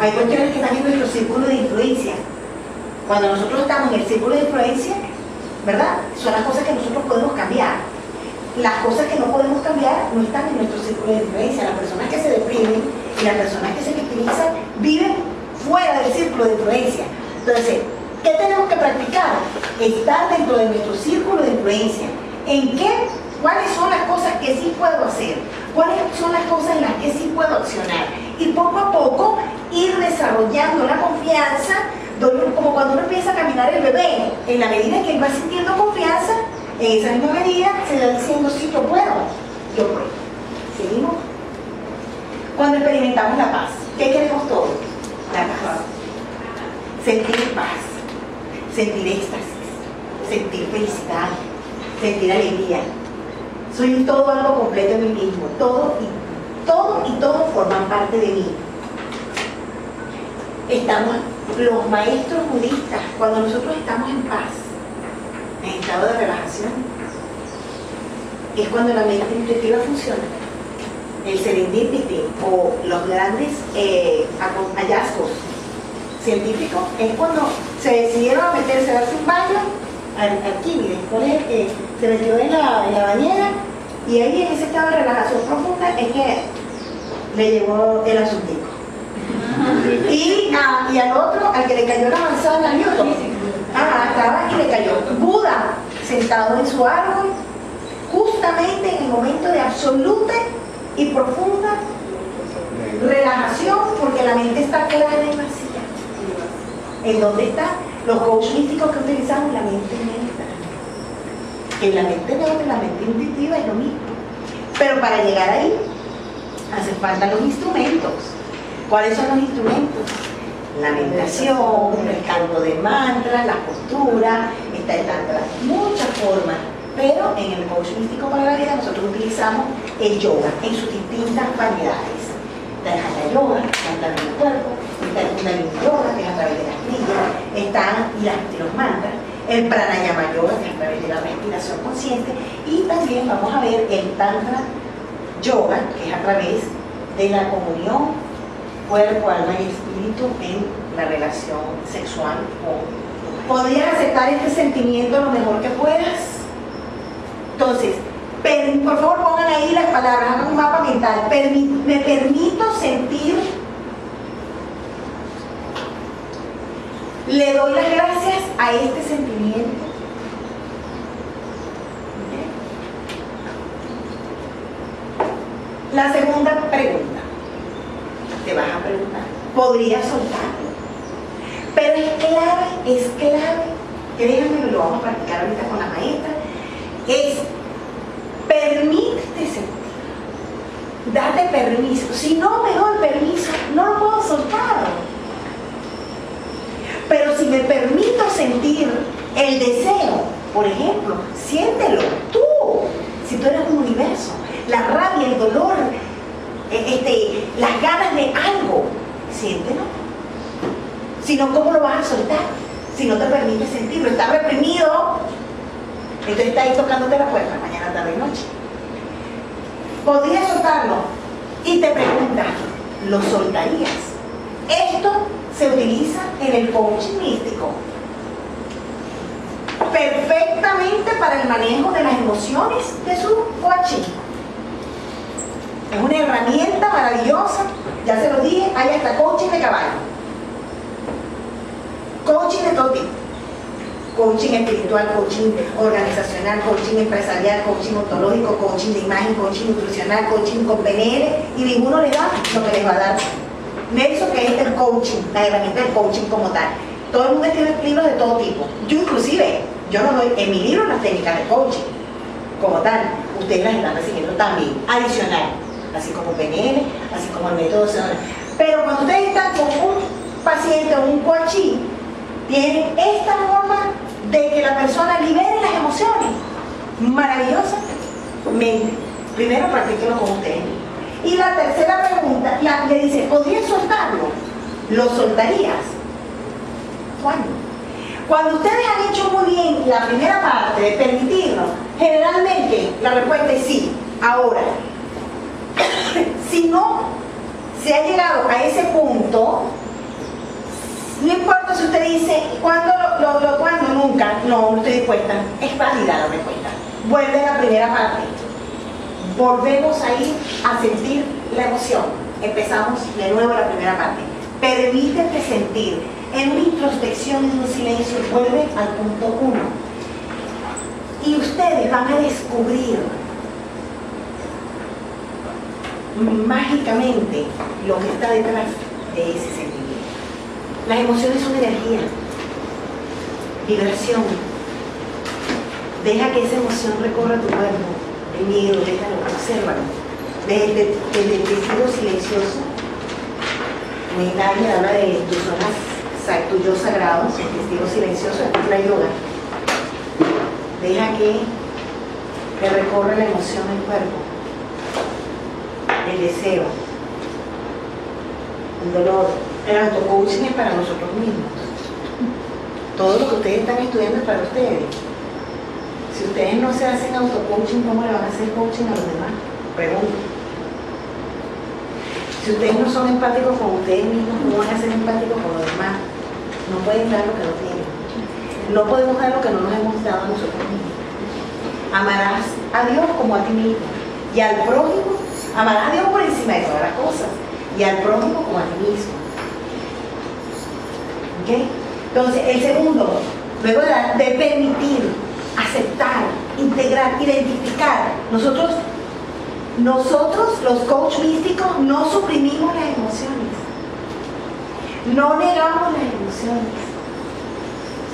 hay cuestiones que están en nuestro círculo de influencia. Cuando nosotros estamos en el círculo de influencia, ¿verdad? Son las cosas que nosotros podemos cambiar. Las cosas que no podemos cambiar no están en nuestro círculo de influencia. Las personas que se deprimen y las personas que se victimizan viven fuera del círculo de influencia. Entonces, ¿qué tenemos que practicar? Estar dentro de nuestro círculo de influencia. ¿Cuáles son las cosas que sí puedo hacer? ¿Cuáles son las cosas en las que sí puedo accionar? Y poco a poco ir desarrollando la confianza, como cuando uno empieza a caminar el bebé. En la medida que él va sintiendo confianza, en esa misma medida se va diciendo, sí, yo puedo. ¿Seguimos? Cuando experimentamos la paz, ¿qué queremos todos? La paz. Sentir paz, sentir éxtasis, sentir felicidad, sentir alegría. Soy un todo, algo completo en mí mismo. Todo y todo forman parte de mí. Estamos, los maestros budistas, cuando nosotros estamos en paz, en estado de relajación, es cuando la mente intuitiva funciona. El serendipity o los grandes hallazgos científicos es cuando se decidieron a meterse a darse un baño Arquímedes, ¿cuál es el que se metió en la bañera? Y ahí en ese estado de relajación profunda es que le llegó el asuntico. Y al otro, al que le cayó la manzana, Newton, estaba y le cayó. Buda, sentado en su árbol, justamente en el momento de absoluta y profunda relajación, porque la mente está clara y vacía. ¿En dónde está? Los coaches místicos que utilizamos, la mente neutra. En la mente neutra, la mente intuitiva es lo mismo. Pero para llegar ahí, hacen falta los instrumentos. ¿Cuáles son los instrumentos? La meditación, el canto de mantras, la postura, está el tantra, muchas formas. Pero en el coach místico para la vida nosotros utilizamos el yoga en sus distintas variedades. Está el hatha yoga, que es a través del cuerpo, está el kundalini yoga, que es a través de las trillas, están los mantras, el pranayama yoga, que es a través de la respiración consciente, y también vamos a ver el tantra yoga, que es a través de la comunión cuerpo, alma y espíritu en la relación sexual. ¿Podrías aceptar este sentimiento lo mejor que puedas? Entonces, por favor pongan ahí las palabras, hagan un mapa mental. Me permito sentir, le doy las gracias a este sentimiento. La segunda pregunta, te vas a preguntar, ¿podría soltarlo? Pero es clave, créanme, lo vamos a practicar ahorita con la maestra, es permítete sentir, date permiso. Si no me doy permiso, no lo puedo soltar. Pero si me permito sentir el deseo, por ejemplo, siéntelo tú, si tú eres un universo, la rabia, el dolor, las ganas de algo, siéntelo. Si no, ¿cómo lo vas a soltar? Si no te permites sentirlo, está reprimido, entonces está ahí tocándote la puerta mañana, tarde y noche. ¿Podrías soltarlo? Y te preguntas, ¿lo soltarías? Esto se utiliza en el coaching místico perfectamente para el manejo de las emociones de su coaching. Es una herramienta maravillosa, ya se lo dije, hay hasta coaching de caballo, coaching de todo tipo, coaching espiritual, coaching organizacional, coaching empresarial, coaching ontológico, coaching de imagen, coaching nutricional, coaching con PNL, y ninguno le da lo que les va a dar Nelson, que es el coaching, la herramienta del coaching como tal. Todo el mundo escribe libros de todo tipo. Yo inclusive, yo no doy en mi libro las técnicas de coaching como tal, ustedes las están recibiendo también, adicional, así como PNL, así como el método Sonora. Pero cuando ustedes están con un paciente o un coaching, tienen esta forma de que la persona libere las emociones maravillosamente. Primero practíquenlo con ustedes. Y la tercera pregunta, le dice, ¿podrías soltarlo? ¿Lo soltarías? ¿Cuándo? Cuando ustedes han hecho muy bien la primera parte de permitirlo, generalmente la respuesta es sí. Ahora, si no se ha llegado a ese punto, no importa si usted dice, ¿cuándo? ¿Cuándo? Nunca. No estoy dispuesta. Es válida la respuesta. Vuelve a la primera parte. Volvemos a ir a sentir la emoción. Empezamos de nuevo la primera parte. Permítete sentir. En una introspección, en un silencio, vuelve al punto 1. Y ustedes van a descubrir mágicamente lo que está detrás de ese sentimiento. Las emociones son energía, vibración. Deja que esa emoción recorra tu cuerpo. El miedo, déjalo, obsérvalo. Desde el tejido silencioso, Nadie habla de tus zonas, tu yo sagrado, el tejido silencioso, de la yoga. Deja que que recorre la emoción del cuerpo, el deseo, el dolor. El autocoaching es para nosotros mismos. Todo lo que ustedes están estudiando es para ustedes. Si ustedes no se hacen autocoaching, ¿cómo le van a hacer coaching a los demás? Pregunto. Si ustedes no son empáticos con ustedes mismos, ¿cómo van a ser empáticos con los demás? No pueden dar lo que no tienen. No podemos dar lo que no nos hemos dado a nosotros mismos. Amarás a Dios como a ti mismo. Y al prójimo, amarás a Dios por encima de todas las cosas. Y al prójimo como a ti mismo. ¿Ok? Entonces, el segundo, luego de permitir, aceptar, integrar, identificar. Nosotros los coach místicos no suprimimos las emociones, no negamos las emociones,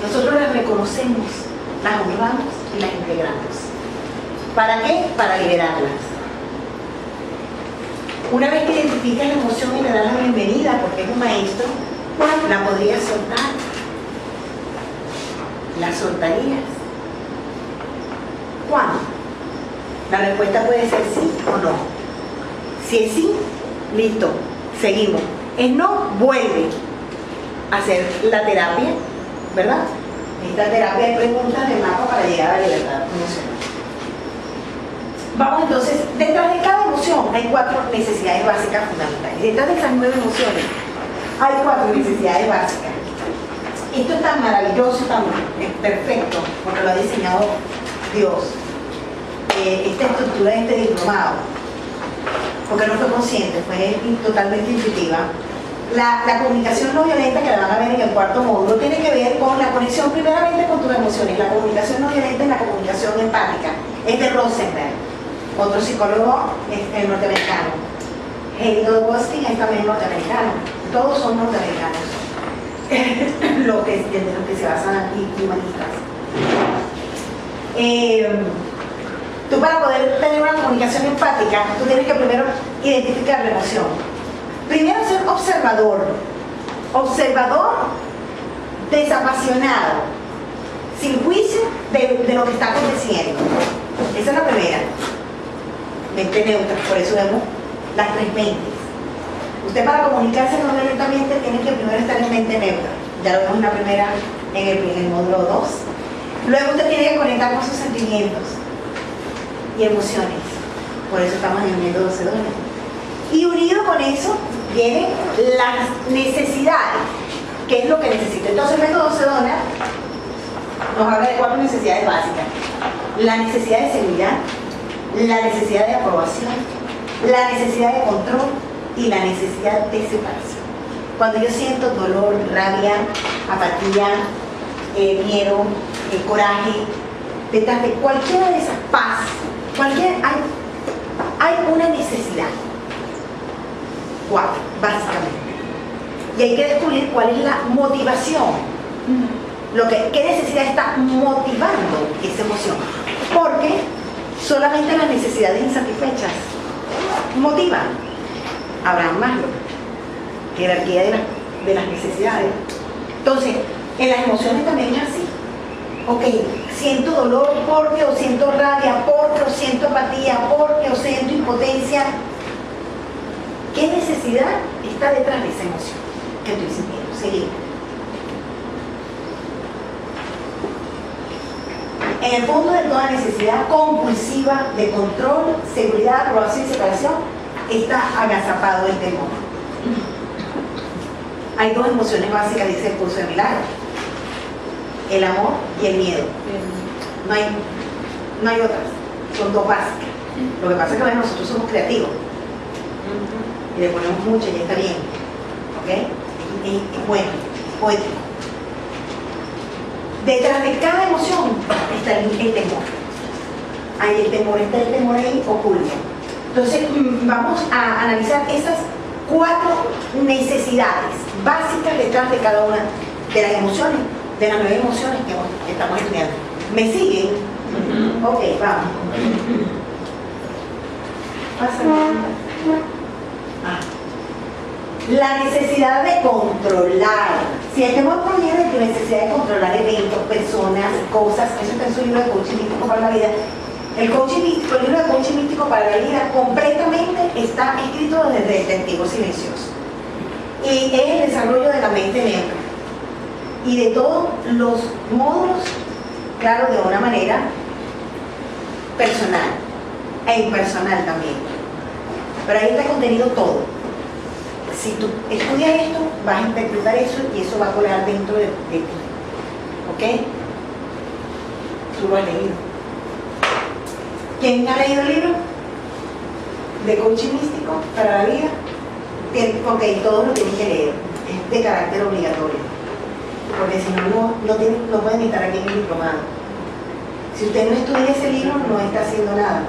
nosotros las reconocemos, las honramos y las integramos. ¿Para qué? Para liberarlas. Una vez que identificas la emoción y le das la bienvenida porque es un maestro, la podrías soltar, la soltarías. ¿Cuándo? La respuesta puede ser sí o no. Si es sí, listo, seguimos. Es no, vuelve a hacer la terapia, ¿verdad? Esta terapia de preguntas de mapa para llegar a la libertad emocional. Vamos entonces, detrás de cada emoción hay 4 necesidades básicas fundamentales. Detrás de esas 9 emociones hay 4 necesidades básicas. Esto es tan maravilloso, tan perfecto, porque lo ha diseñado Dios. Esta estructura de este diplomado, porque no fue consciente, fue totalmente intuitiva. La comunicación no violenta, que la van a ver en el 4º módulo, tiene que ver con la conexión primeramente con tus emociones. La comunicación no violenta es la comunicación empática. Es de Rosenberg, otro psicólogo el norteamericano. Hegel Boskin es también norteamericano. Todos son norteamericanos. Lo que se basan aquí, humanistas. Tú, para poder tener una comunicación empática, tú tienes que primero identificar la emoción. Primero ser observador. Observador desapasionado, sin juicio de lo que está aconteciendo. Esa es la primera. Mente neutra, por eso vemos las 3 mentes. Usted, para comunicarse no violentamente, tiene que primero estar en mente neutra. Ya lo vemos en la primera, en el módulo 2. Luego usted tiene que conectar con sus sentimientos y emociones. Por eso estamos en el método Sedona. Y unido con eso vienen las necesidades. ¿Qué es lo que necesita? Entonces el método Sedona nos habla de 4 necesidades básicas. La necesidad de seguridad, la necesidad de aprobación, la necesidad de control y la necesidad de separación. Cuando yo siento dolor, rabia, apatía, miedo, coraje, detrás de cualquiera de esas, paz, hay una necesidad. 4, básicamente. Y hay que descubrir cuál es la motivación. ¿Qué necesidad está motivando esa emoción? Porque solamente las necesidades insatisfechas motivan. Abraham Maslow, jerarquía de las necesidades. Entonces, en las emociones también es así. Ok, siento dolor porque, o siento rabia porque, o siento apatía porque, o siento impotencia. ¿Qué necesidad está detrás de esa emoción que estoy sintiendo? Seguimos. En el fondo de toda necesidad compulsiva de control, seguridad, aprobación y separación, está agazapado el temor. Hay 2 emociones básicas, dice el curso de milagros: el amor y el miedo. No hay otras, son 2 básicas. Lo que pasa es que nosotros somos creativos y le ponemos mucho y ya está bien, ¿ok? Es bueno, es poético. Detrás de cada emoción está el temor. Ahí el temor, está el temor ahí oculto. Entonces vamos a analizar esas 4 necesidades básicas detrás de cada una de las emociones, de las 9 emociones que estamos estudiando. ¿Me siguen? Ok, vamos. La necesidad de controlar. Si el temor proviene de tu necesidad de controlar eventos, personas, cosas, eso está en su libro de coaching místico para la vida, El coaching místico, el libro de coaching místico para la vida, completamente está escrito desde el testigo silencioso. Y es el desarrollo de la mente neutra. Y de todos los módulos, claro, de una manera personal e impersonal también. Pero ahí está contenido todo. Si tú estudias esto, vas a interpretar eso y eso va a colar dentro de ti. ¿Ok? Tú lo has leído. ¿Quién ha leído el libro? De coaching místico para la vida. Ok, todos lo tienen que leer. Es de carácter obligatorio. Porque si no, no pueden estar aquí en el diplomado. Si usted no estudia ese libro, no está haciendo nada.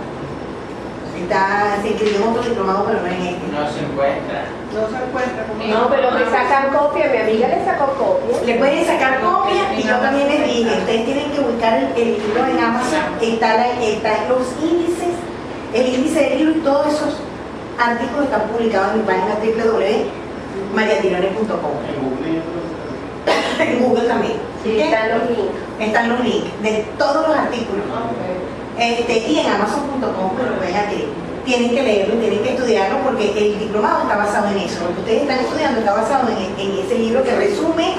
Se inscribió en otro diplomado, pero no en este. No se encuentra. No se encuentra conmigo. No, pero me sacan copia, mi amiga le sacó copia. Le pueden sacar copia y yo también les dije, ustedes tienen que buscar el libro en Amazon, están los índices, el índice del libro y todos esos artículos están publicados en mi página www.mariatirones.com. En Google también. Sí, ¿Ok? están los links. Están los links de todos los artículos. Y en Amazon.com pues, lo pueden adquirir. Tienen que leerlo y tienen que estudiarlo porque el diplomado está basado en eso. Lo que ustedes están estudiando está basado en ese libro que resume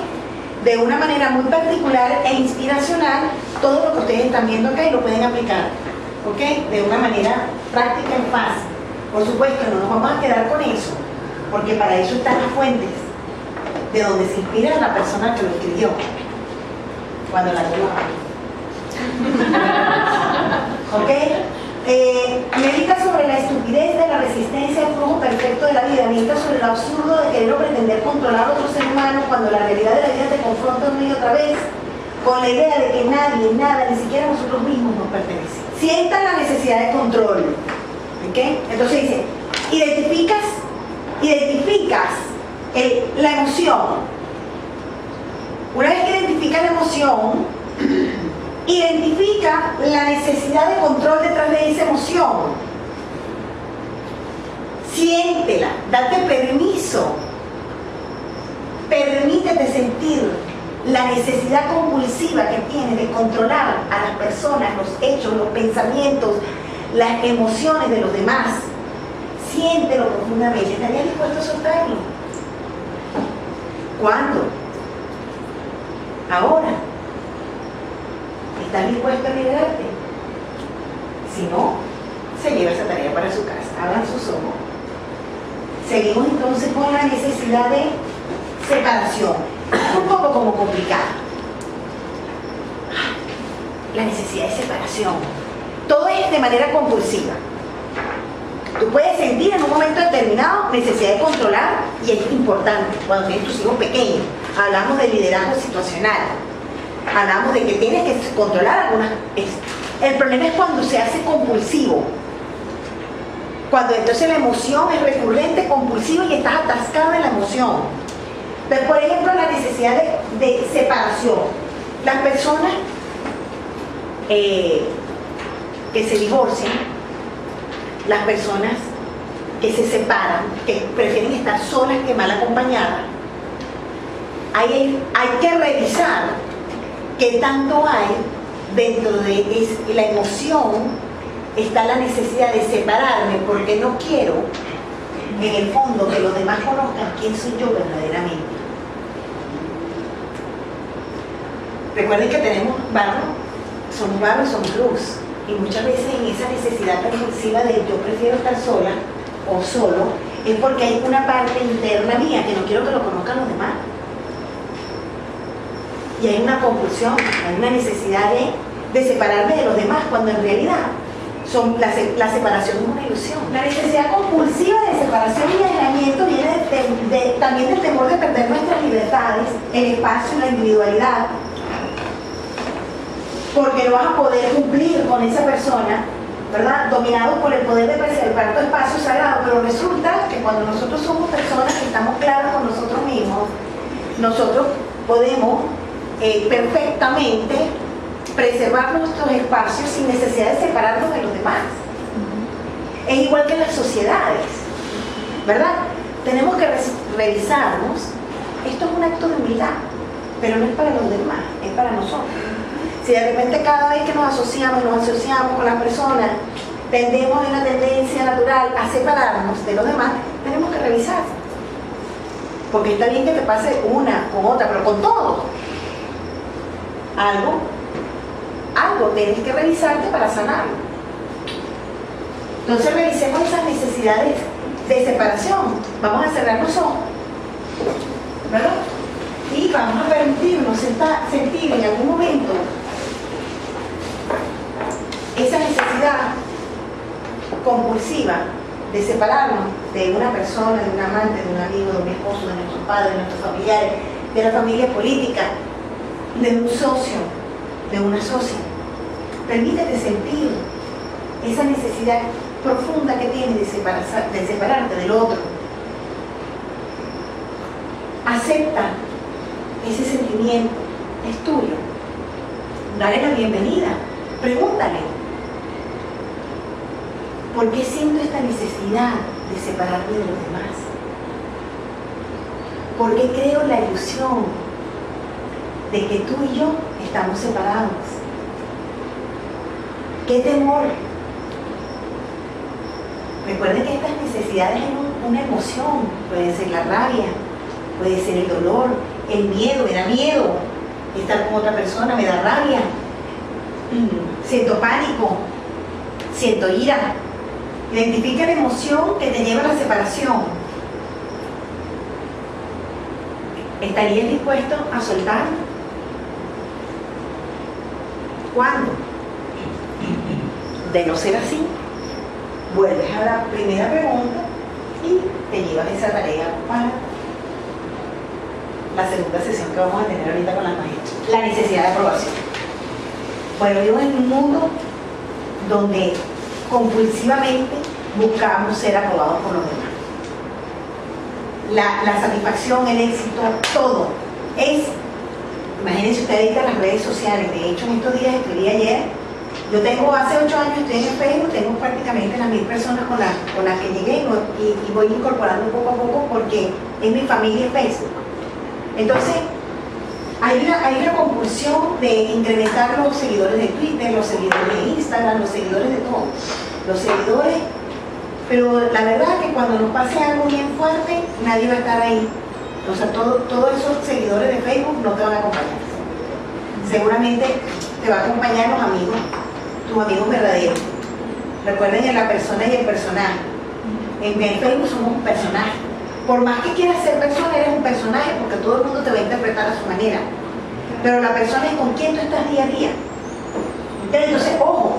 de una manera muy particular e inspiracional todo lo que ustedes están viendo acá y lo pueden aplicar, ¿ok? De una manera práctica y fácil. Por supuesto, no nos vamos a quedar con eso, porque para eso están las fuentes de donde se inspira la persona que lo escribió, cuando la conozcan. ¿Ok? Medita sobre la estupidez de la resistencia al flujo perfecto de la vida. Medita sobre lo absurdo de querer o pretender controlar a otro ser humano cuando la realidad de la vida te confronta una y otra vez con la idea de que nadie, nada, ni siquiera nosotros mismos nos pertenece. Sienta la necesidad de control. ¿Ok? Entonces dice, identificas la emoción. Una vez que identificas la emoción, identifica la necesidad de control detrás de esa emoción. Siéntela, date permiso. Permítete sentir la necesidad compulsiva que tienes de controlar a las personas, los hechos, los pensamientos, las emociones de los demás. Siéntelo profundamente. ¿Estarías dispuesto a soltarlo? ¿Cuándo? Ahora. ¿Estás dispuesto a liberarte? Si no, se lleva esa tarea para su casa. Abran sus ojos. Seguimos entonces con la necesidad de separación. Un poco como complicado. La necesidad de separación. Todo es de manera compulsiva. Tú puedes sentir en un momento determinado necesidad de controlar, y es importante cuando tienes tus hijos pequeños. Hablamos de liderazgo situacional. Hablamos de que tienes que controlar algunas. El problema es cuando se hace compulsivo. Cuando entonces la emoción es recurrente, compulsiva y estás atascada en la emoción. Entonces, por ejemplo, la necesidad de separación. Las personas que se divorcian, las personas que se separan, que prefieren estar solas que mal acompañadas, hay que revisar qué tanto hay dentro de la emoción. Está la necesidad de separarme porque no quiero, en el fondo, que los demás conozcan quién soy yo verdaderamente. Recuerden que tenemos barro, somos luz, y muchas veces en esa necesidad compulsiva de yo prefiero estar sola o solo, es porque hay una parte interna mía que no quiero que lo conozcan los demás. Y hay una compulsión, hay una necesidad de separarme de los demás, cuando en realidad la separación es una ilusión. La necesidad compulsiva de separación y aislamiento viene también del temor de perder nuestras libertades, el espacio y la individualidad, porque no vas a poder cumplir con esa persona, ¿verdad? Dominados por el poder de preservar tu espacio sagrado. Pero resulta que cuando nosotros somos personas que estamos claros con nosotros mismos, nosotros podemos perfectamente preservar nuestros espacios sin necesidad de separarnos de los demás. Es igual que en las sociedades, ¿verdad? Tenemos que revisarnos. Esto es un acto de humildad, pero no es para los demás, es para nosotros. Si de repente cada vez que nos asociamos con las personas, tendemos en una tendencia natural a separarnos de los demás, tenemos que revisar. Porque está bien que te pase una con otra, pero con todo. Algo tienes que revisarte para sanarlo. Entonces revisemos esas necesidades de separación. Vamos a cerrar los ojos, ¿verdad? Y vamos a permitirnos sentir en algún momento esa necesidad compulsiva de separarnos de una persona, de un amante, de un amigo, de un esposo, de nuestros padres, de nuestros familiares, de la familia política, de un socio, de una socia. Permítete sentir esa necesidad profunda que tienes de separarte del otro. Acepta ese sentimiento, es tuyo. Dale la bienvenida, pregúntale, ¿por qué siento esta necesidad de separarme de los demás? ¿Por qué creo la ilusión de que tú y yo estamos separados? ¿Qué temor? Recuerden que estas necesidades son una emoción, puede ser la rabia, puede ser el dolor, el miedo, me da miedo estar con otra persona, me da rabia, siento pánico, siento ira. Identifica la emoción que te lleva a la separación. ¿Estarías dispuesto a soltar? ¿Cuándo? De no ser así, vuelves a la primera pregunta y te llevas esa tarea para la segunda sesión que vamos a tener ahorita con las maestras. La necesidad de aprobación. Bueno, vivo en un mundo donde compulsivamente buscamos ser aprobados por los demás. La satisfacción, el éxito, todo es, imagínense ustedes que las redes sociales, de hecho en estos días escribí ayer, yo tengo hace 8 años, estoy en Facebook, tengo prácticamente las 1000 personas con las que llegué y voy incorporando poco a poco porque es mi familia en Facebook. Entonces, hay una compulsión de incrementar los seguidores de Twitter, los seguidores de Instagram, los seguidores de todo. Los seguidores, pero la verdad es que cuando nos pase algo bien fuerte, nadie va a estar ahí. O sea, todos esos seguidores de Facebook no te van a acompañar. Seguramente te va a acompañar los amigos, tus amigos verdaderos. Recuerden en la persona y el personaje. En Facebook somos un personaje. Por más que quieras ser persona, eres un personaje porque todo el mundo te va a interpretar a su manera. Pero la persona es con quien tú estás día a día. Entonces, ojo,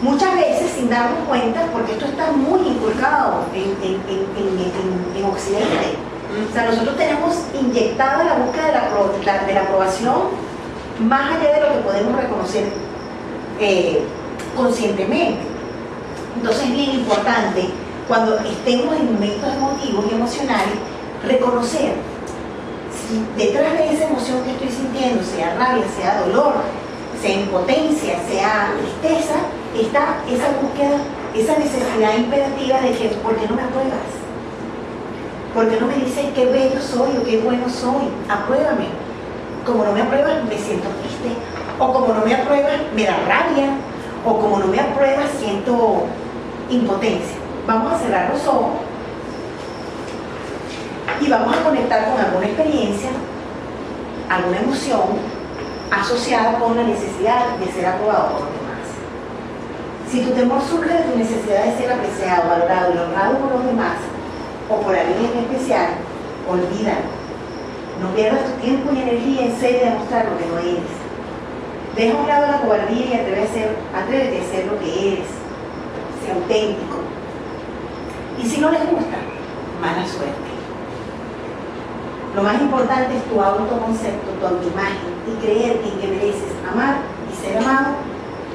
muchas veces sin darnos cuenta, porque esto está muy inculcado en Occidente. O sea, nosotros tenemos inyectada la búsqueda de la aprobación más allá de lo que podemos reconocer conscientemente. Entonces es bien importante, cuando estemos en momentos emotivos y emocionales, reconocer si detrás de esa emoción que estoy sintiendo, sea rabia, sea dolor, sea impotencia, sea tristeza, está esa búsqueda, esa necesidad imperativa de que, ¿por qué no me apruebas? ¿Por qué no me dices qué bello soy o qué bueno soy? Apruébame. Como no me apruebas, me siento triste. O como no me apruebas, me da rabia. O como no me apruebas, siento impotencia. Vamos a cerrar los ojos y vamos a conectar con alguna experiencia, alguna emoción asociada con la necesidad de ser aprobado por los demás. Si tu temor surge de tu necesidad de ser apreciado, valorado y honrado por los demás, o por alguien en especial, olvídalo. No pierdas tu tiempo y energía en ser y demostrar lo que no eres. Deja a un lado la cobardía y atrévete a ser lo que eres. Sé auténtico. Y si no les gusta, mala suerte. Lo más importante es tu autoconcepto, tu autoimagen y creer en que mereces amar y ser amado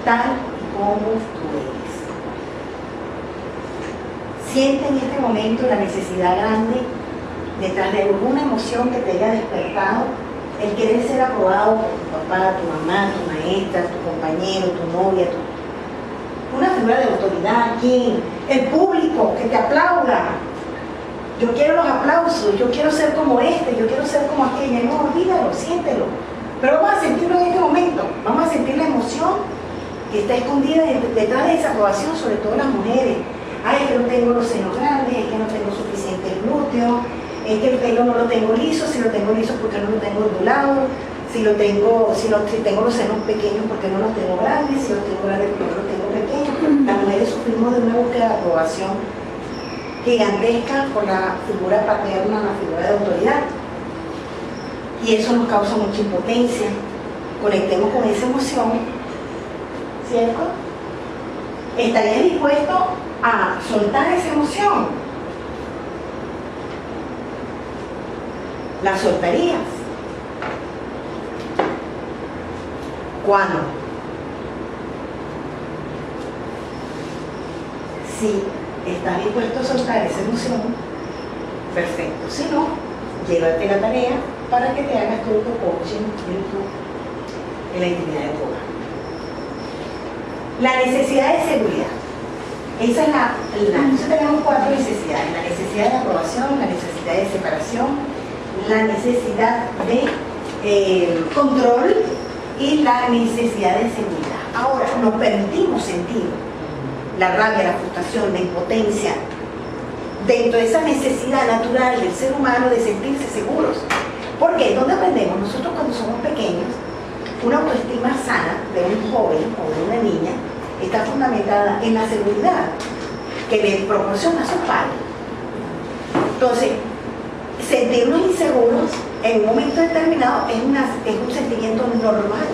tal y como tú eres. Siente en este momento la necesidad grande detrás de alguna emoción que te haya despertado, el querer ser aprobado por tu papá, tu mamá, tu maestra, tu compañero, tu novia, una figura de autoridad. ¿Quién? El público, que te aplauda. Yo quiero los aplausos, yo quiero ser como este, yo quiero ser como aquella. No, olvídalo, siéntelo. Pero vamos a sentirlo en este momento, vamos a sentir la emoción que está escondida detrás de esa aprobación, sobre todo las mujeres. Ay, es que no tengo los senos grandes, es que no tengo suficiente glúteo, es que el pelo no lo tengo liso, si lo tengo liso porque no lo tengo ondulado, si tengo los senos pequeños porque no los tengo grandes, si los tengo grandes porque no los tengo pequeños. Las mujeres sufrimos de una búsqueda de aprobación gigantesca por la figura paterna, la figura de autoridad. Y eso nos causa mucha impotencia. Conectemos con esa emoción, ¿cierto? ¿Estarías dispuesto a soltar esa emoción? ¿La soltarías? ¿Cuándo? Si estás dispuesto a soltar esa emoción, perfecto. Si no, llévate la tarea para que te hagas todo tu coaching en la intimidad de tu hogar. La necesidad de seguridad. Esa es entonces tenemos 4 necesidades: la necesidad de aprobación, la necesidad de separación, la necesidad de control y la necesidad de seguridad. Ahora, nos permitimos sentir la rabia, la frustración, la impotencia dentro de esa necesidad natural del ser humano de sentirse seguros. ¿Por qué? ¿Dónde aprendemos? Nosotros cuando somos pequeños, una autoestima sana de un joven o de una niña está fundamentada en la seguridad que le proporciona a su padre. Entonces, sentirnos inseguros en un momento determinado es un sentimiento normal.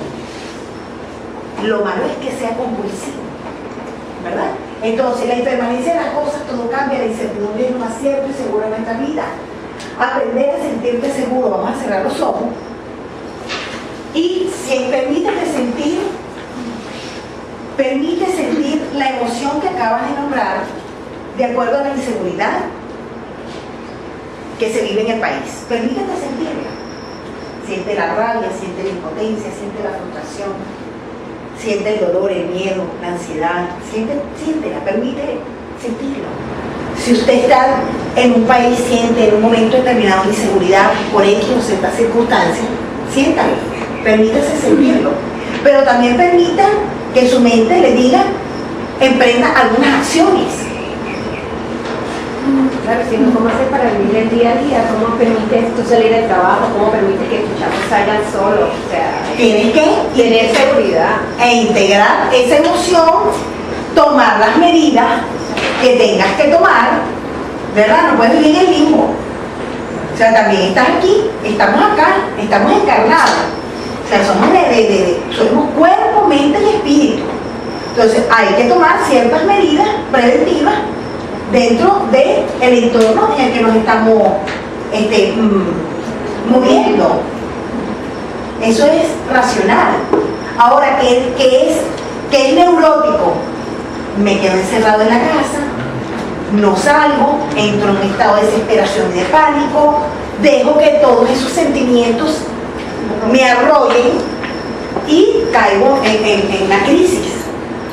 Lo malo es que sea compulsivo, ¿verdad? Entonces, la impermanencia de las cosas, todo cambia, la incertidumbre es lo más cierto y seguro en nuestra vida. Aprender a sentirte seguro, vamos a cerrar los ojos, y permite sentir la emoción que acabas de nombrar de acuerdo a la inseguridad que se vive en el país. Permítete sentirla. Siente la rabia, siente la impotencia, siente la frustración, siente el dolor, el miedo, la ansiedad. Siéntela, permite sentirlo. Si usted está en un país, siente en un momento determinado inseguridad por X o Z circunstancias, siéntalo, permítase sentirlo. Pero también permita que su mente le diga, emprenda algunas acciones. Claro, sino cómo hacer para vivir el día a día, cómo permites tú salir del trabajo, cómo permites que tus chavos salgan solos. O sea, tienes que tener seguridad e integrar esa emoción, tomar las medidas que tengas que tomar, ¿verdad? No puedes vivir en el limbo. O sea, también estás aquí, estamos acá, estamos encarnados. O sea, somos cuerpo, mente y espíritu. Entonces hay que tomar ciertas medidas preventivas dentro del entorno en el que nos estamos moviendo. Eso es racional. Ahora, ¿qué es neurótico? Me quedo encerrado en la casa, no salgo, entro en un estado de desesperación y de pánico, dejo que todos esos sentimientos me arrollen y caigo en la crisis.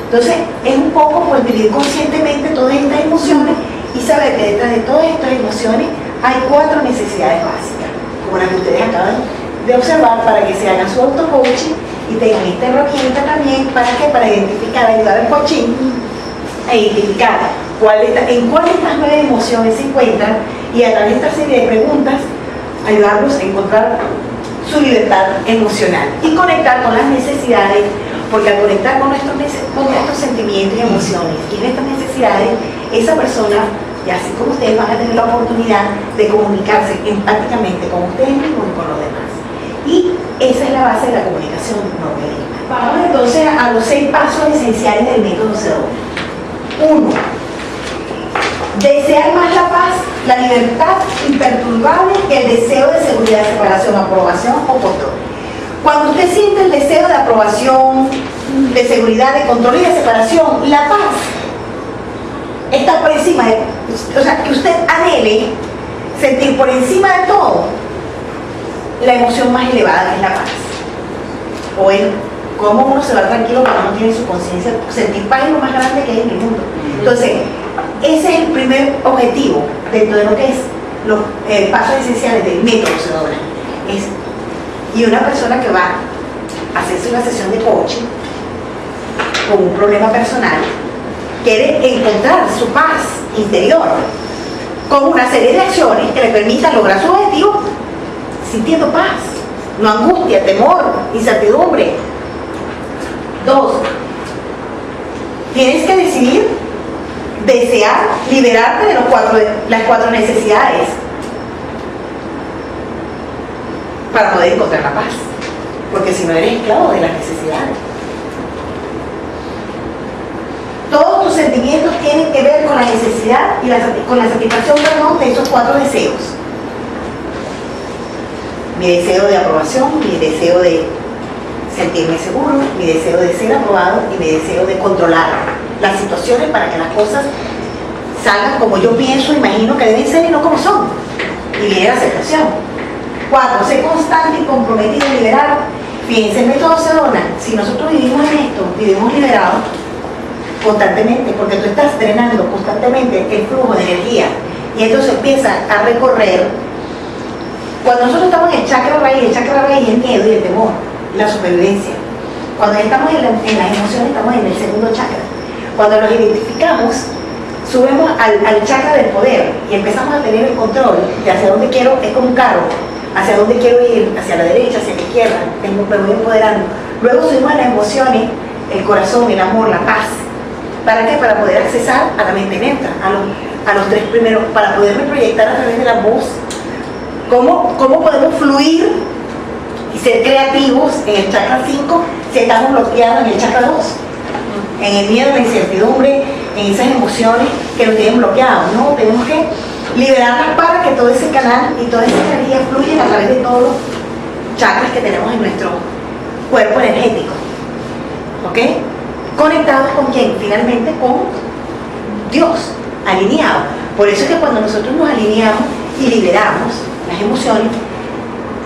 Entonces, es un poco pues vivir conscientemente todas estas emociones y saber que detrás de todas estas emociones hay 4 necesidades básicas, como las que ustedes acaban de observar, para que se hagan su auto-coaching y tengan esta herramienta también para identificar, ayudar al coaching a identificar en cuál de estas 9 emociones se encuentran y a través de esta serie de preguntas ayudarlos a encontrar su libertad emocional y conectar con las necesidades, porque al conectar con estos sentimientos y emociones y nuestras necesidades, esa persona, y así como ustedes, van a tener la oportunidad de comunicarse empáticamente con ustedes mismos y con los demás. Y esa es la base de la comunicación no violenta. Vamos entonces a los 6 pasos esenciales del método C.W. 1. Desear más la paz, la libertad imperturbable que el deseo de seguridad, separación, aprobación o control. Cuando usted siente el deseo de aprobación, de seguridad, de control y de separación, la paz está por encima de, o sea, que usted anhele sentir por encima de todo la emoción más elevada, que es la paz. O bueno, cómo uno se va tranquilo cuando uno tiene su conciencia, sentir paz es lo más grande que hay en el mundo. Entonces, ese es el primer objetivo dentro de lo que es los pasos esenciales del método C.W. Es Y una persona que va a hacerse una sesión de coaching con un problema personal quiere encontrar su paz interior con una serie de acciones que le permitan lograr su objetivo sintiendo paz, no angustia, temor, incertidumbre. 2, tienes que decidir desear liberarte de las 4 necesidades para poder encontrar la paz, porque si no eres esclavo de las necesidades. Todos tus sentimientos tienen que ver con la necesidad y con la satisfacción, perdón, de esos 4 deseos. Mi deseo de aprobación, mi deseo de sentirme seguro, mi deseo de ser aprobado y mi deseo de controlar las situaciones para que las cosas salgan como yo pienso, imagino que deben ser y no como son. Y viene la aceptación. 4, sé constante y comprometido en liberar. Fíjense, el método Sedona, si nosotros vivimos en esto, vivimos liberados constantemente, porque tú estás drenando constantemente el flujo de energía y entonces empieza a recorrer. Cuando nosotros estamos en el chakra raíz es el miedo y el temor, la supervivencia. Cuando estamos en las emociones, estamos en el segundo chakra. Cuando los identificamos, subimos al chakra del poder y empezamos a tener el control de hacia dónde quiero, es como un carro, hacia dónde quiero ir, hacia la derecha, hacia la izquierda, me voy empoderando. Luego subimos a las emociones, el corazón, el amor, la paz. ¿Para qué? Para poder accesar a la mente neutra, a los 3 primeros, para poderme proyectar a través de la voz. ¿Cómo podemos fluir y ser creativos en el chakra 5 si estamos bloqueados en el chakra 2? En el miedo, en la incertidumbre, en esas emociones que nos tienen bloqueados, ¿no? Tenemos que liberarlas para que todo ese canal y toda esa energía fluya a través de todos los chakras que tenemos en nuestro cuerpo energético. ¿Ok? Conectados con quién? Finalmente con Dios, alineados. Por eso es que cuando nosotros nos alineamos y liberamos las emociones,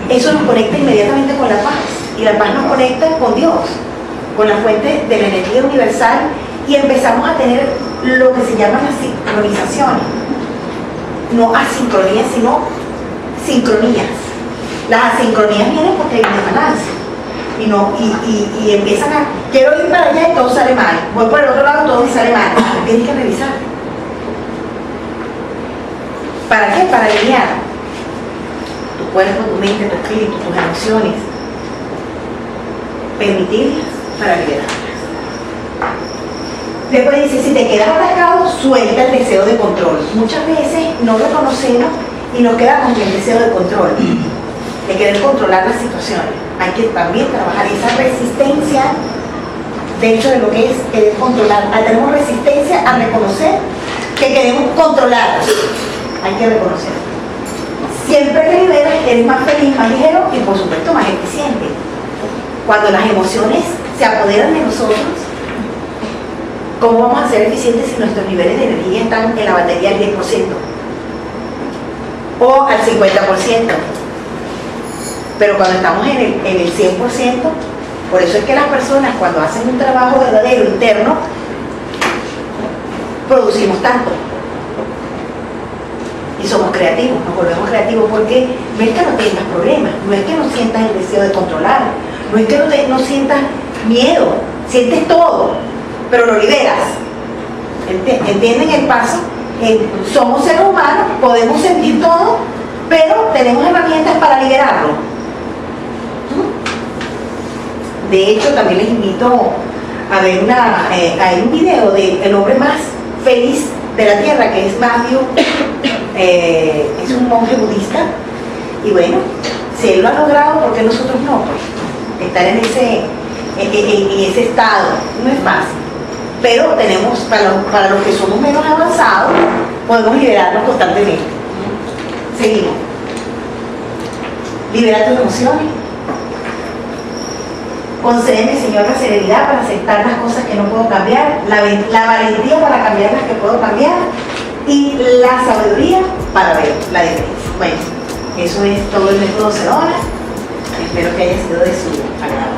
eso nos conecta inmediatamente con la paz. Y la paz nos conecta con Dios, con la fuente de la energía universal, y empezamos a tener lo que se llaman las sincronizaciones. No asincronías, sino sincronías. Las asincronías vienen porque hay un desbalance. Y empiezan a, quiero ir para allá y todo sale mal. Voy por el otro lado y todo me sale mal. Tienes que revisar. ¿Para qué? Para alinear tu cuerpo, tu mente, tu espíritu, tus emociones. Permitirlas para liberarlas. Después dice, si te quedas atascado, suelta el deseo de control. Muchas veces no lo conocemos y nos quedamos con el deseo de control, de querer controlar las situaciones. Hay que también trabajar esa resistencia dentro de lo que es querer controlar. Tenemos resistencia a reconocer que queremos controlar. Hay que reconocer. Siempre que liberas, eres más feliz, más ligero y por supuesto más eficiente. Cuando las emociones se apoderan de nosotros, ¿cómo vamos a ser eficientes si nuestros niveles de energía están en la batería al 10% o al 50%? Pero cuando estamos en el 100%, por eso es que las personas cuando hacen un trabajo verdadero interno, producimos tanto. Y somos creativos, nos volvemos creativos, porque no es que no tengas problemas, no es que no sientas el deseo de controlar, no es que no sientas miedo, sientes todo, pero lo liberas. ¿Entienden el paso? Somos seres humanos, podemos sentir todo, pero tenemos herramientas para liberarlo. De hecho, también les invito a ver hay un video del hombre más feliz de la tierra, que es Matthew, es un monje budista, y bueno, si él lo ha logrado, ¿por qué nosotros no? Pues estar en ese estado no es fácil, pero tenemos, para los que somos menos avanzados, podemos liberarnos constantemente. Seguimos. Libera tus emociones. Concédeme, Señor, la serenidad para aceptar las cosas que no puedo cambiar, la valentía para cambiar las que puedo cambiar y la sabiduría para ver la diferencia. Bueno, eso es todo el método Sedona. Espero que haya sido de su agrado.